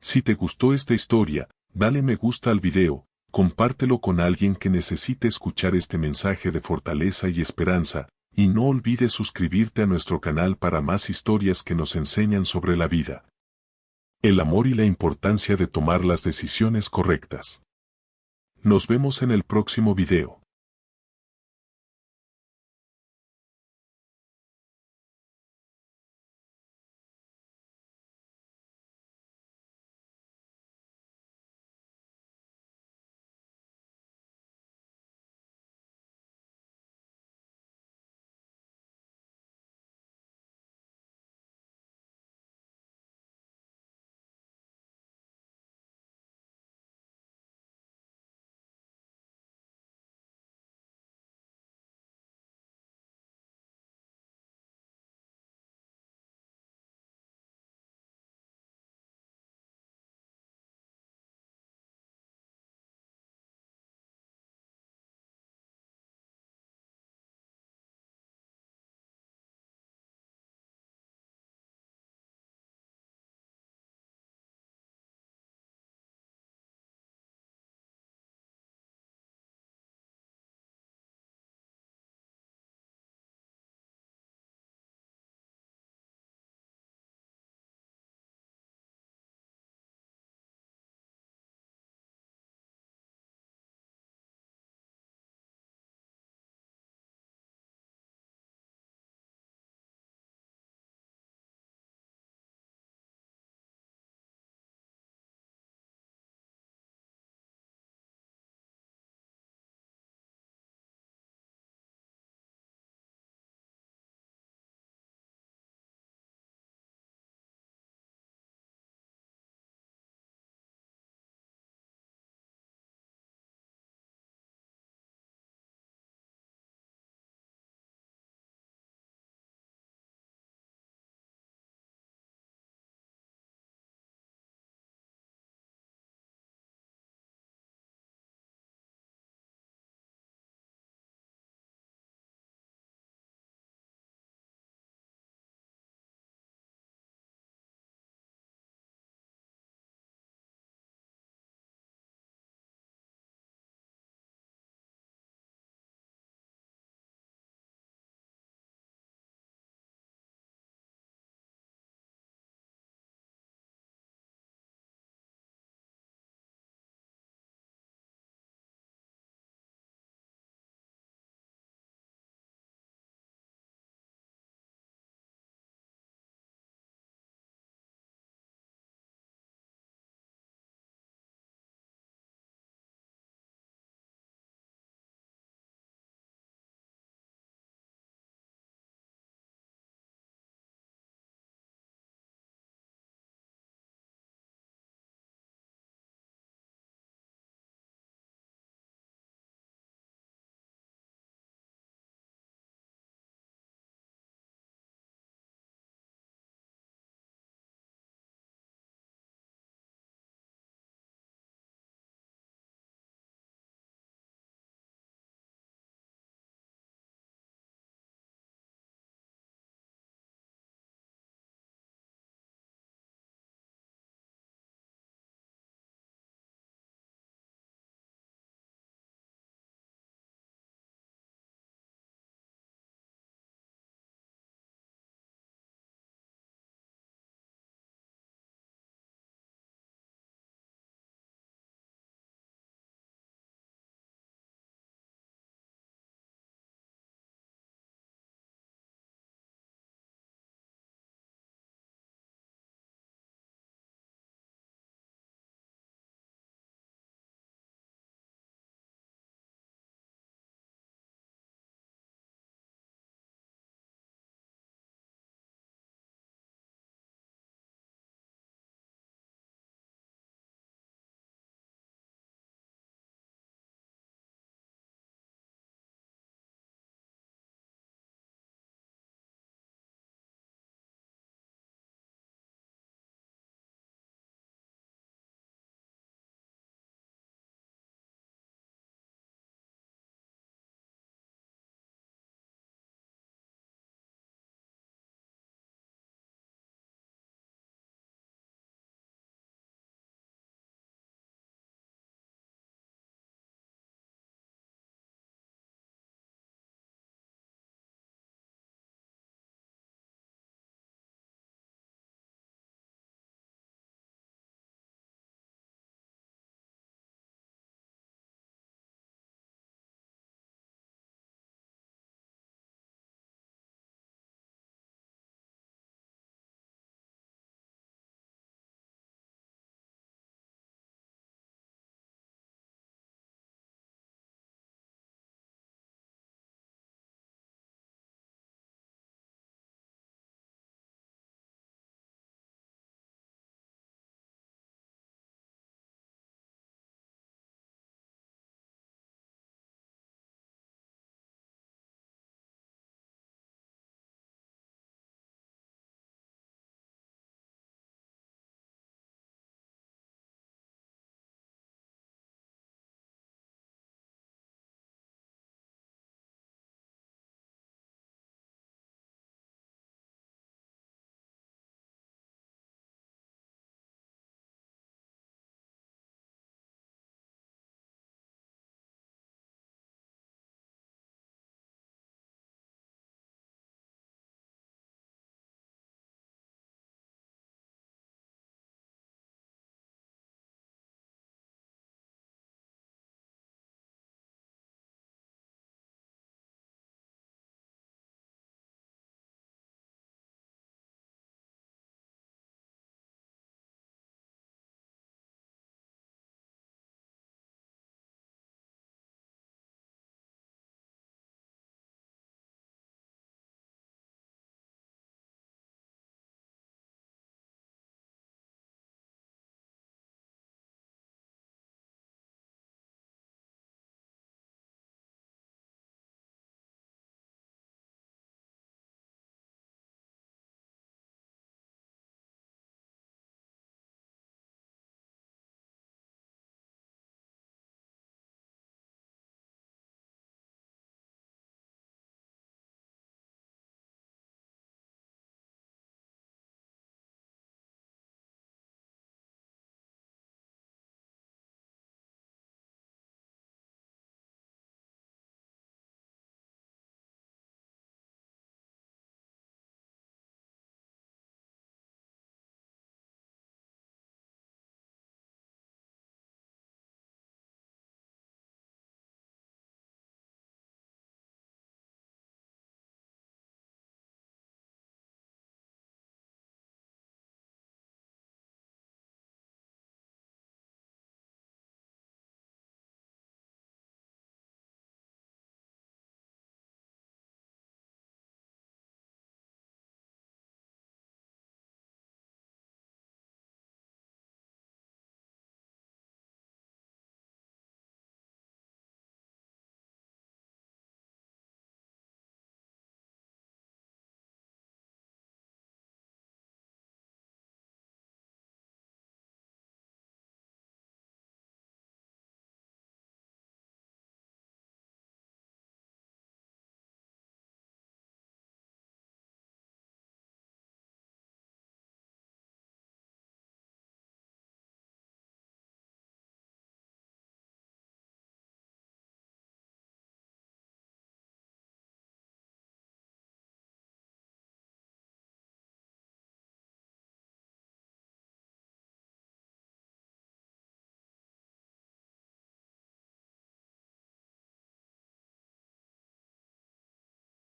Si te gustó esta historia, dale me gusta al video, compártelo con alguien que necesite escuchar este mensaje de fortaleza y esperanza, y no olvides suscribirte a nuestro canal para más historias que nos enseñan sobre la vida, el amor y la importancia de tomar las decisiones correctas. Nos vemos en el próximo video.